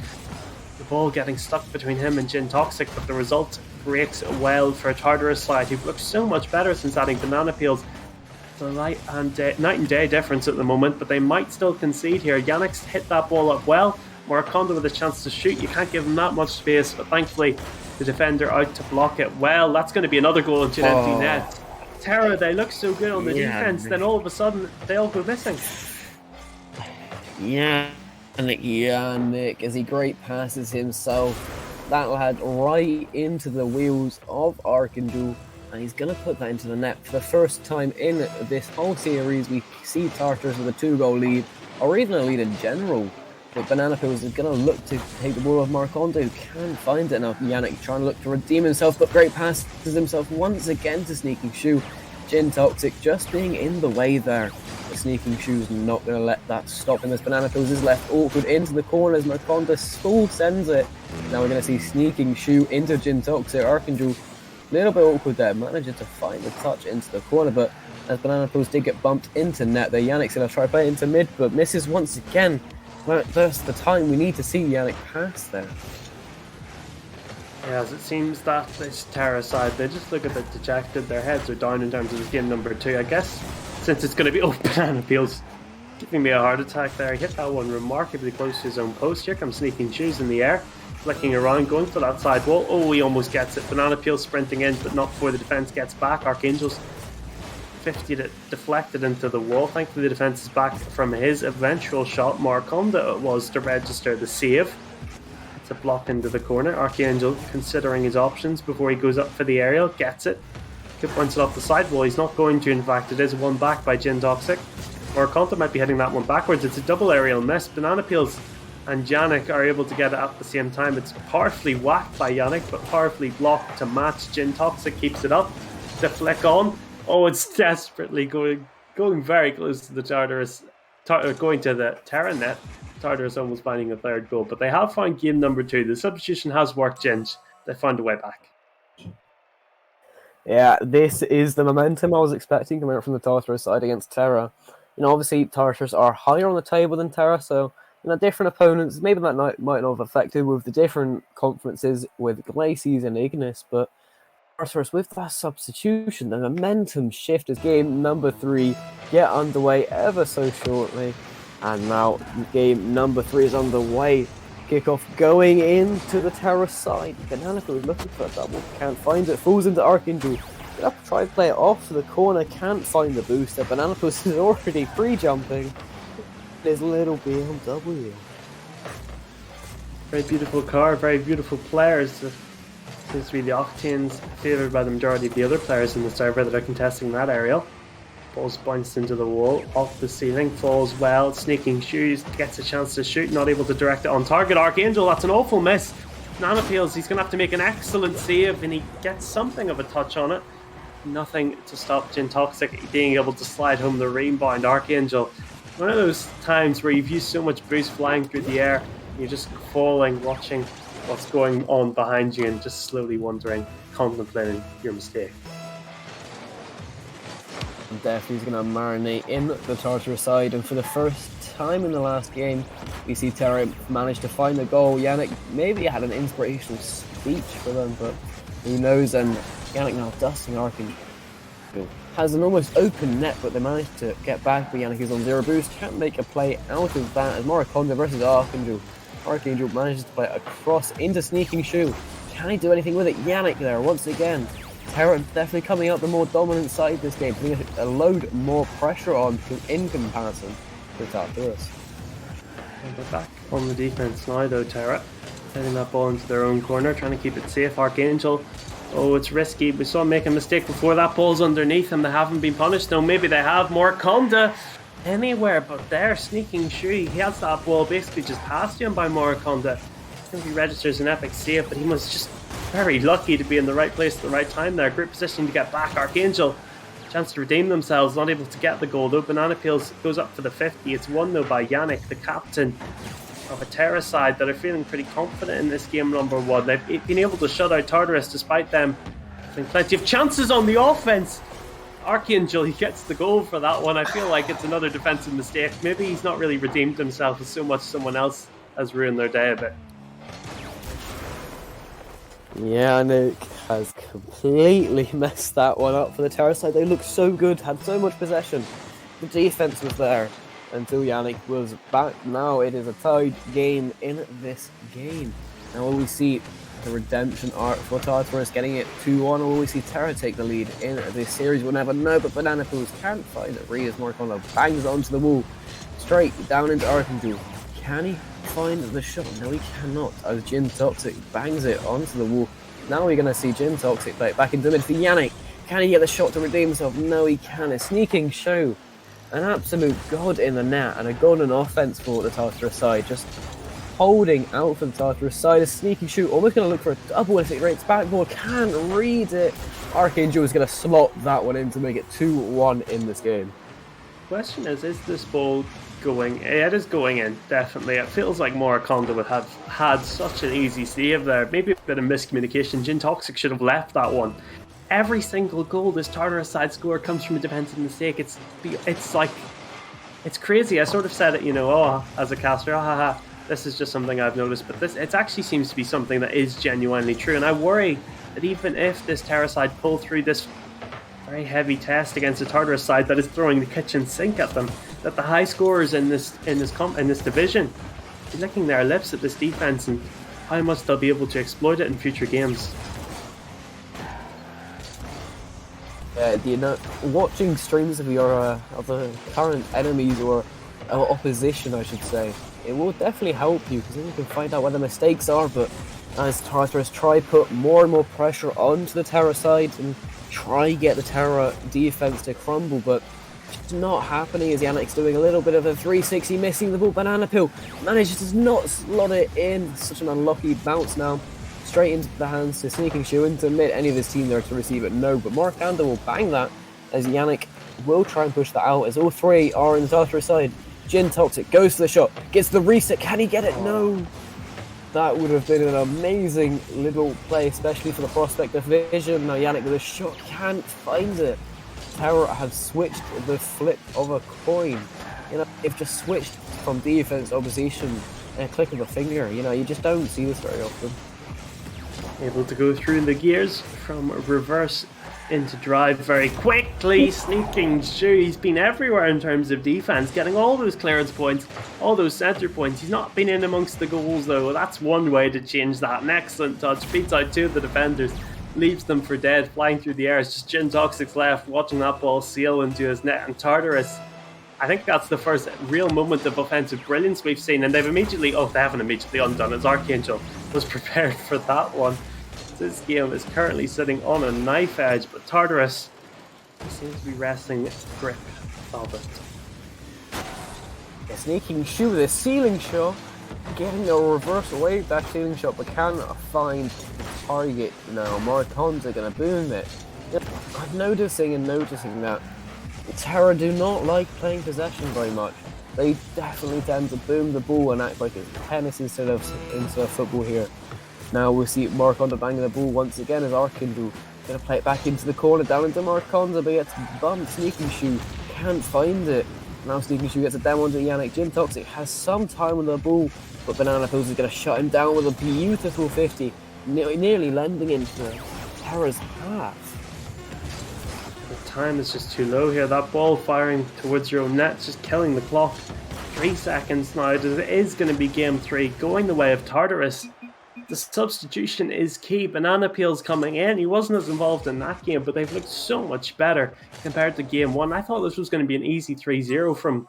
The ball getting stuck between him and Jin Toxic, but the result breaks well for Tartarus side, who've looked so much better since adding Banana Peels. The night and day difference at the moment, but they might still concede here. Yannick's hit that ball up well. Murakonda with a chance to shoot. You can't give him that much space, but thankfully the defender out to block it. Well, that's going to be another goal into an empty net. Terra, they look so good on the defense, then all of a sudden they all go missing. Yannick, as he great passes himself, that'll head right into the wheels of Archangel, and he's going to put that into the net. For the first time in this whole series, we see Tartarus with a 2-goal lead, or even a lead in general. But Banana Peels is going to look to take the ball off Murakonda, who can find it now. Yannick trying to look to redeem himself, but great passes himself once again to Sneaking Shoe. Jin Toxic just being in the way there. The Sneaking Shoe's not going to let that stop him as Banana Peels is left awkward into the corner as Murakonda full sends it. Now we're going to see Sneaking Shoe into Jin Toxic. Archangel, a little bit awkward there, managing to find the touch into the corner, but as Banana Peels did get bumped into net there, Yannick's going to try to play into mid, but misses once again. Well, that's the time we need to see Yannick pass there. Yeah, as it seems that this Terra side, they just look a bit dejected. Their heads are down in terms of this game number 2. I guess since it's going to be Banana Peels giving me a heart attack there. He hit that one remarkably close to his own post. Here comes Sneaking Shoes in the air, flicking around, going for that side wall. Oh, he almost gets it. Banana Peels sprinting in, but not before the defense gets back. Archangel's 50 deflected into the wall. Thankfully the defense is back from his eventual shot. Murakonda was to register the save. It's a block into the corner. Archangel considering his options before he goes up for the aerial, gets it. Kip points it off the side wall. He's not going to, in fact. It is one back by Jin Toxic. Murakonda might be hitting that one backwards. It's a double aerial miss. Banana Peels and Yannick are able to get it at the same time. It's powerfully whacked by Yannick, but powerfully blocked to match. Jin Toxic keeps it up. The flick on. Oh, it's desperately going very close to the Tartarus, going to the Terra net. Tartarus almost finding a third goal, but they have found game number 2. The substitution has worked, Ginge. They found a way back. Yeah, this is the momentum I was expecting coming out from the Tartarus side against Terra. Obviously Tartarus are higher on the table than Terra, so different opponents. Maybe that might not have affected with the different conferences with Glacies and Ignis, but Tartarus with that substitution, the momentum shift as game number 3 get underway ever so shortly. And now game number 3 is underway. Kickoff going into the Terra side. Banana is looking for a double, can't find it, falls into Archangel. Gonna have to try and play it off to the corner, can't find the booster. Banana is already free jumping. His little BMW. Very beautiful car, very beautiful players. Seems to be the Octanes favoured by the majority of the other players in the server that are contesting that aerial. Ball's bounced into the wall, off the ceiling, falls well. Sneaking Shoes gets a chance to shoot, not able to direct it on target. Archangel, that's an awful miss. Banana Peels, he's going to have to make an excellent save, and he gets something of a touch on it. Nothing to stop Jin Toxic being able to slide home the rebound. Archangel, one of those times where you've used so much boost flying through the air, you're just falling, watching what's going on behind you and just slowly wondering, contemplating your mistake. Definitely is going to marinate in the Tartarus side, and for the first time in the last game we see Terra manage to find the goal. Yannick maybe had an inspirational speech for them, but who knows. And Yannick now dusting Archangel, has an almost open net, but they managed to get back, but Yannick is on 0 boost, can't make a play out of that as Murakonda versus Archangel. Archangel manages to play across into Sneaking Shoe. Can he do anything with it? Yannick there once again. Terra definitely coming out the more dominant side this game, putting a load more pressure on in comparison to Tartarus. And they're back on the defense now though, Terra. Heading that ball into their own corner, trying to keep it safe. Archangel, oh, it's risky. We saw him make a mistake before. That ball's underneath him. They haven't been punished. No, maybe they have. Murakonda anywhere but there. Sneaking Shoe, he has that ball basically just past him by Murakonda. I think he registers an epic save, but he was just very lucky to be in the right place at the right time there. Great positioning to get back. Archangel, chance to redeem themselves, not able to get the goal though. Banana Peels goes up for the 50. It's won though by Yannick, the captain. of a Terra side that are feeling pretty confident in this game number one. They've been able to shut out Tartarus despite them having plenty of chances on the offense. Archangel, he gets the goal for that one. I feel like it's another defensive mistake. Maybe he's not really redeemed himself as so much someone else has ruined their day a bit. Yannick has completely messed that one up for the Terra side. They looked so good, had so much possession. The defense was there until Yannick was back. Now it is a tied game in this game. Now will we see the redemption arc for Tartarus getting it 2-1, or will we see Terra take the lead in this series? We'll never know, but Banana Pools can't find it. Ria's Morikondo bangs onto the wall, straight down into Archangel. Can he find the shot? No, he cannot, as Jin Toxic bangs it onto the wall. Now we're going to see Jin Toxic play it back into mid for Yannick. Can he get the shot to redeem himself? No, he can. A sneaking show. An absolute god in the net, and a golden offense for the Tartarus side. Just holding out for the Tartarus side. A sneaking shoot. Almost going to look for a double if it rates backboard. Can't read it. Archangel is going to slot that one in to make it 2-1 in this game. Question is this ball going? It is going in, definitely. It feels like Morikondo would have had such an easy save there. Maybe a bit of miscommunication. Jin Toxic should have left that one. Every single goal this Tartarus side score comes from a defensive mistake. It's crazy. I sort of said it, as a caster, this is just something I've noticed, but it actually seems to be something that is genuinely true. And I worry that even if this Terra side pull through this very heavy test against the Tartarus side that is throwing the kitchen sink at them, that the high scorers in this division be licking their lips at this defense, and how much they'll be able to exploit it in future games. Watching streams of the current enemies or opposition, I should say, it will definitely help you, because then you can find out where the mistakes are. But as Tartarus try put more and more pressure onto the Terra side and try get the Terra defense to crumble, but it's not happening, as Yannick's doing a little bit of a 360, missing the ball. Banana Peel manages to not slot it in. Such an unlucky bounce now. Straight into the hands to Sneaking Shoe into mid. Any of his team there to receive it? No, but Morikondo will bang that, as Yannick will try and push that out, as all three are in the Tartarus side. Jin Toxic goes to the shot, gets the reset. Can he get it? No. That would have been an amazing little play, especially for the prospect of vision. Now Yannick with a shot, can't find it. Terra have switched the flip of a coin. They've just switched from defense to opposition in a click of a finger. You just don't see this very often. Able to go through the gears from reverse into drive very quickly. Sneaking Shoe, he's been everywhere in terms of defense, getting all those clearance points, all those center points. He's not been in amongst the goals though. That's one way to change that. An excellent touch, beats out two of the defenders, leaves them for dead, flying through the air. It's just Jin Toxic's left, watching that ball sail into his net, and Tartarus, I think that's the first real moment of offensive brilliance we've seen, and they haven't immediately undone. As Archangel was prepared for that one. This game is currently sitting on a knife edge, but Tartarus seems to be wresting grip of it. A Sneaking Shoe with a ceiling shot, getting a reverse away with that ceiling shot, but cannot find the target now. Morikondo gonna boom it. I'm noticing that Terra do not like playing possession very much. They definitely tend to boom the ball and act like it's tennis instead of football here. Now we'll see Morikondo banging the ball once again, as Archangel going to play it back into the corner, down into Morikondo, but gets bumped. Sneaking Shoe can't find it. Now Sneaking Shoe gets it down onto Yannick. Jin Toxic has some time on the ball, but Banana Pools is going to shut him down with a beautiful 50, nearly landing into Terra's half. The time is just too low here. That ball firing towards your own net, just killing the clock. 3 seconds now. It is going to be game 3, going the way of Tartarus. The substitution is key. Banana Peel's coming in. He wasn't as involved in that game, but they've looked so much better compared to game 1. I thought this was going to be an easy 3-0 from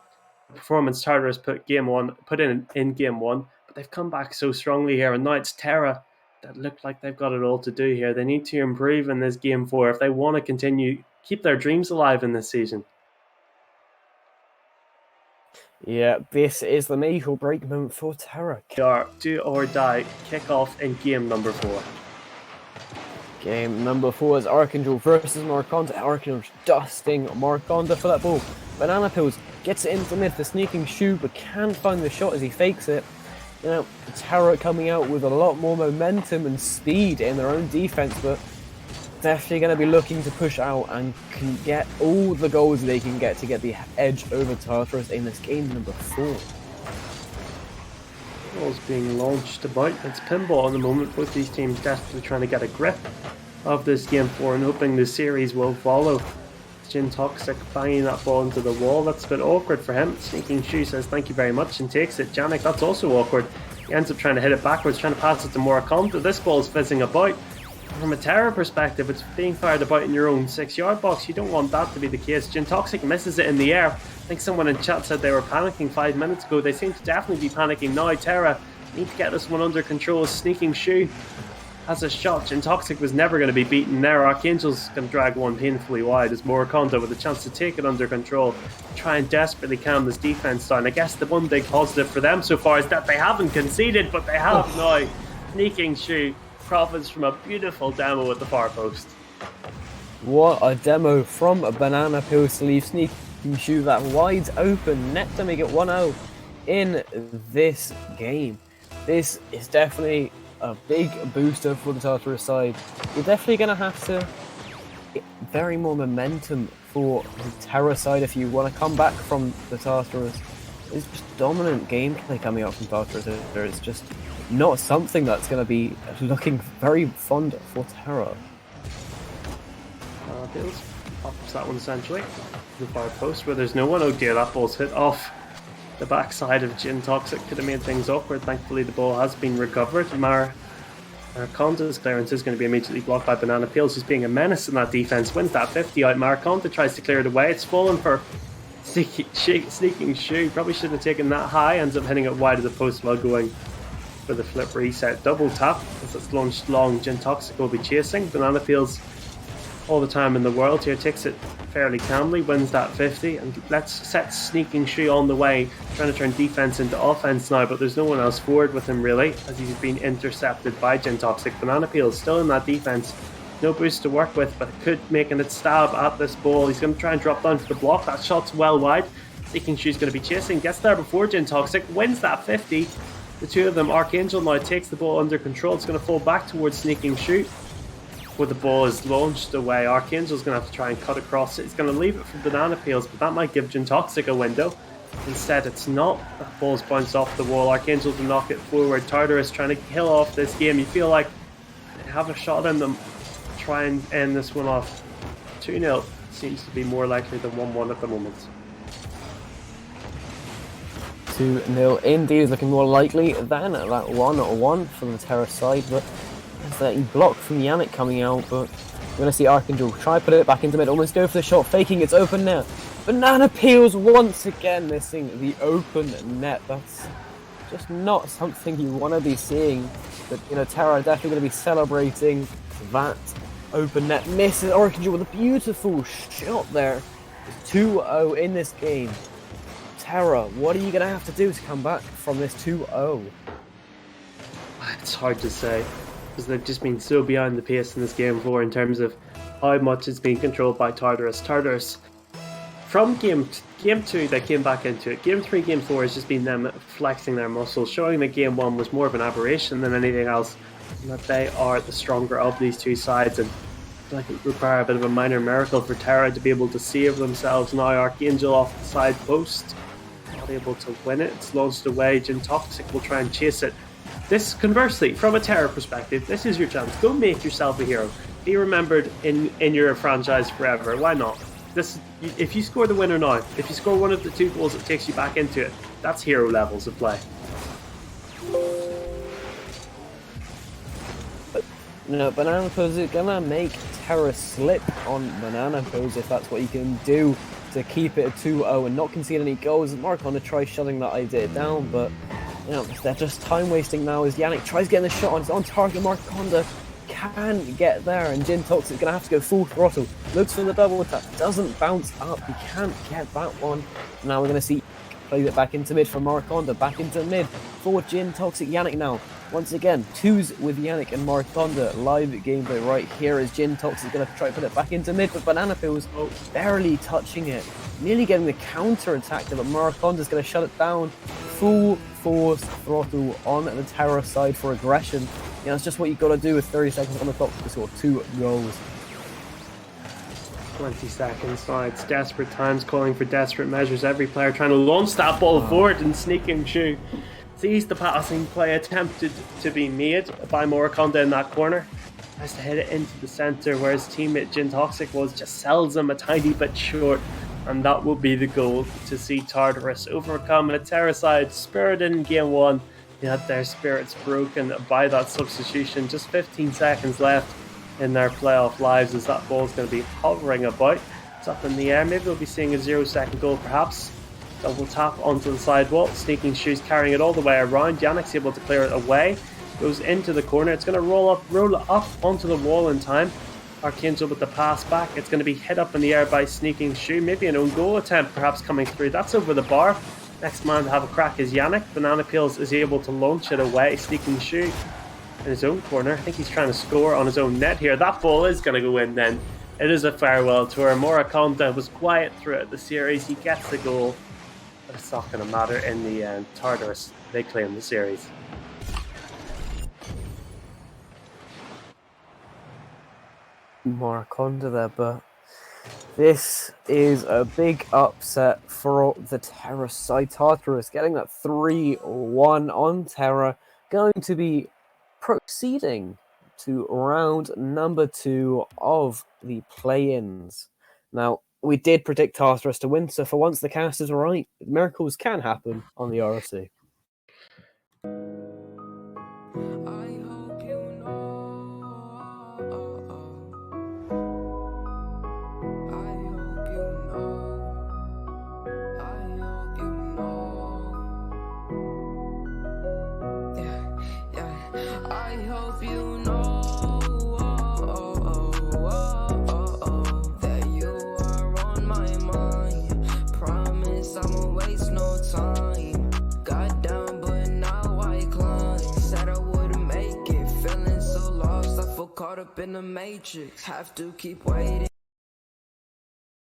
the performance Tartarus put in game 1, but they've come back so strongly here, and now it's Terra that look like they've got it all to do here. They need to improve in this game 4 if they want to keep their dreams alive in this season. Yeah, this is the make or break moment for Terra. Do or die kickoff in game number 4. Game number 4 is Archangel versus Morikondo. Archangel dusting Morikondo for that ball. Banana Pills gets it into mid, the Sneaking Shoe, but can't find the shot as he fakes it. You know, Terra coming out with a lot more momentum and speed in their own defense, but definitely going to be looking to push out and can get all the goals they can get to get the edge over Tartarus in this game number 4. Balls being launched about. It's pinball at the moment. Both these teams desperately trying to get a grip of this game 4 and hoping the series will follow. Jin Toxic banging that ball into the wall. That's a bit awkward for him. Sneaking Shoe says thank you very much and takes it. Yannick, that's also awkward. He ends up trying to hit it backwards, trying to pass it to Morakonta. This ball's fizzing about. From a Terra perspective, it's being fired about in your own 6-yard box. You don't want that to be the case. Jin Toxic misses it in the air. I think someone in chat said they were panicking 5 minutes ago. They seem to definitely be panicking now. Terra need to get this one under control. Sneaking Shoe has a shot. Jin Toxic was never going to be beaten there. Archangel's going to drag one painfully wide as Morakonta with a chance to take it under control, try and desperately calm this defense down. I guess the one big positive for them so far is that they haven't conceded, but they have now. Sneaking Shoe profits from a beautiful demo at the far post. What a demo from a Banana Peel to leave Sneaking Shoe that wide open net to make it 1-0 in this game. This is definitely a big booster for the Tartarus side. You're definitely going to have to get very more momentum for the Terra side if you want to come back from the Tartarus. It's just dominant gameplay coming out from Tartarus. It's just not something that's going to be looking very fond for Terra. Bills pops that one essentially. The far post where there's no one. Oh dear, that ball's hit off the backside of Jin Toxic. Could have made things awkward. Thankfully the ball has been recovered. Maraconda's clearance is going to be immediately blocked by Banana Peels, who's being a menace in that defense. Wins that 50 out. Maraconda tries to clear it away. It's fallen for Sneaking Shoe. Probably shouldn't have taken that high. Ends up hitting it wide of the post while going for the flip reset. Double tap as it's launched long. Jin Toxic will be chasing. Banana Peels all the time in the world here, takes it fairly calmly, wins that 50, and let's set Sneaking Shoe on the way, trying to turn defense into offense now, but there's no one else forward with him really, as he's been intercepted by Jin Toxic. Banana Peel still in that defense, no boost to work with, but could making it stab at this ball. He's going to try and drop down for the block. That shot's well wide. Sneaking Shoe's going to be chasing, gets there before Jin Toxic, wins that 50. The two of them, Archangel now takes the ball under control. It's going to fall back towards Sneaking Shoe. Where the ball is launched away, Archangel's going to have to try and cut across it. He's going to leave it for Banana Peels, but that might give Jin Toxic a window. Instead, it's not. That ball's bounced off the wall. Archangel to knock it forward. Tartarus trying to kill off this game. You feel like they have a shot in them. Try and end this one off. 2-0 seems to be more likely than 1-1 at the moment. 2-0 indeed is looking more likely than that 1-1 from the Terra side, but there's that block from Yannick coming out, but we're going to see Archangel try put it back into mid, almost go for the shot, faking it's open net. Banana Peels once again missing the open net. That's just not something you want to be seeing. But you know, Terra are definitely going to be celebrating that open net miss. Archangel with a beautiful shot there. 2-0 in this game. Terra, what are you going to have to do to come back from this 2-0? It's hard to say, because they've just been so behind the pace in this game 4 in terms of how much is being controlled by Tartarus. Tartarus, from game 2 they came back into it. Game 3, game 4 has just been them flexing their muscles, showing that game 1 was more of an aberration than anything else, and that they are the stronger of these two sides, and I feel like it would require a bit of a minor miracle for Terra to be able to save themselves. Now Archangel off the side post, not able to win it. It's launched away. Jin Toxic will try and chase it. This, conversely, from a Terra perspective, this is your chance. Go make yourself a hero. Be remembered in your franchise forever. Why not? This, if you score the winner now, if you score one of the 2 goals that takes you back into it, that's hero levels of play. No, Banana Pose is gonna make Terra slip on Banana Pose if that's what you can do to keep it at 2-0 and not concede any goals. Maraconda tries shutting that idea down, but you know, they're just time wasting now as Yannick tries getting the shot on. It's on target. Maraconda can get there, and Jin Toxic is going to have to go full throttle. Looks for the double tap, doesn't bounce up. He can't get that one. Now we're going to see plays it back into mid for Maraconda, back into mid for Jin Toxic. Yannick now, once again, 2s with Yannick and Maraconda. Live gameplay right here as Jin Toxic is going to try to put it back into mid, but Banana Peels barely touching it. Nearly getting the counter attack there, but Maraconda is going to shut it down full force throttle on the Terra side for aggression. You know, it's just what you've got to do with 30 seconds on the clock to score 2 goals. 20 seconds now. It's desperate times calling for desperate measures. Every player trying to launch that ball forward and sneaking shoe. Sees the passing play attempted to be made by Moraconda in that corner. Tries to hit it into the centre where his teammate Jin Toxic was, just sells him a tiny bit short. And that will be the goal to see Tartarus overcome a Terra side spirited in game 1. They had their spirits broken by that substitution. Just 15 seconds left in their playoff lives as that ball is going to be hovering about. It's up in the air. Maybe we'll be seeing a 0-second goal perhaps. Double tap onto the sidewall. Sneaking shoes carrying it all the way around. Yannick's able to clear it away. Goes into the corner. It's going to roll up onto the wall in time. Archangel with the pass back. It's going to be hit up in the air by Sneaking Shoe. Maybe an own goal attempt perhaps coming through. That's over the bar. Next man to have a crack is Yannick. Banana Peels is able to launch it away. Sneaking Shoe in his own corner. I think he's trying to score on his own net here. That ball is going to go in then. It is a farewell tour. Moraconda was quiet throughout the series. He gets the goal. But it's not going to matter in the end. Tartarus, they claim the series. Moraconda there, but this is a big upset for the Terra side. Tartarus getting that 3-1 on Terra, going to be proceeding to round number 2 of the play-ins. Now, we did predict Tartarus to win, so for once the cast is right. Miracles can happen on the RSC. Caught up in the matrix, have to keep waiting.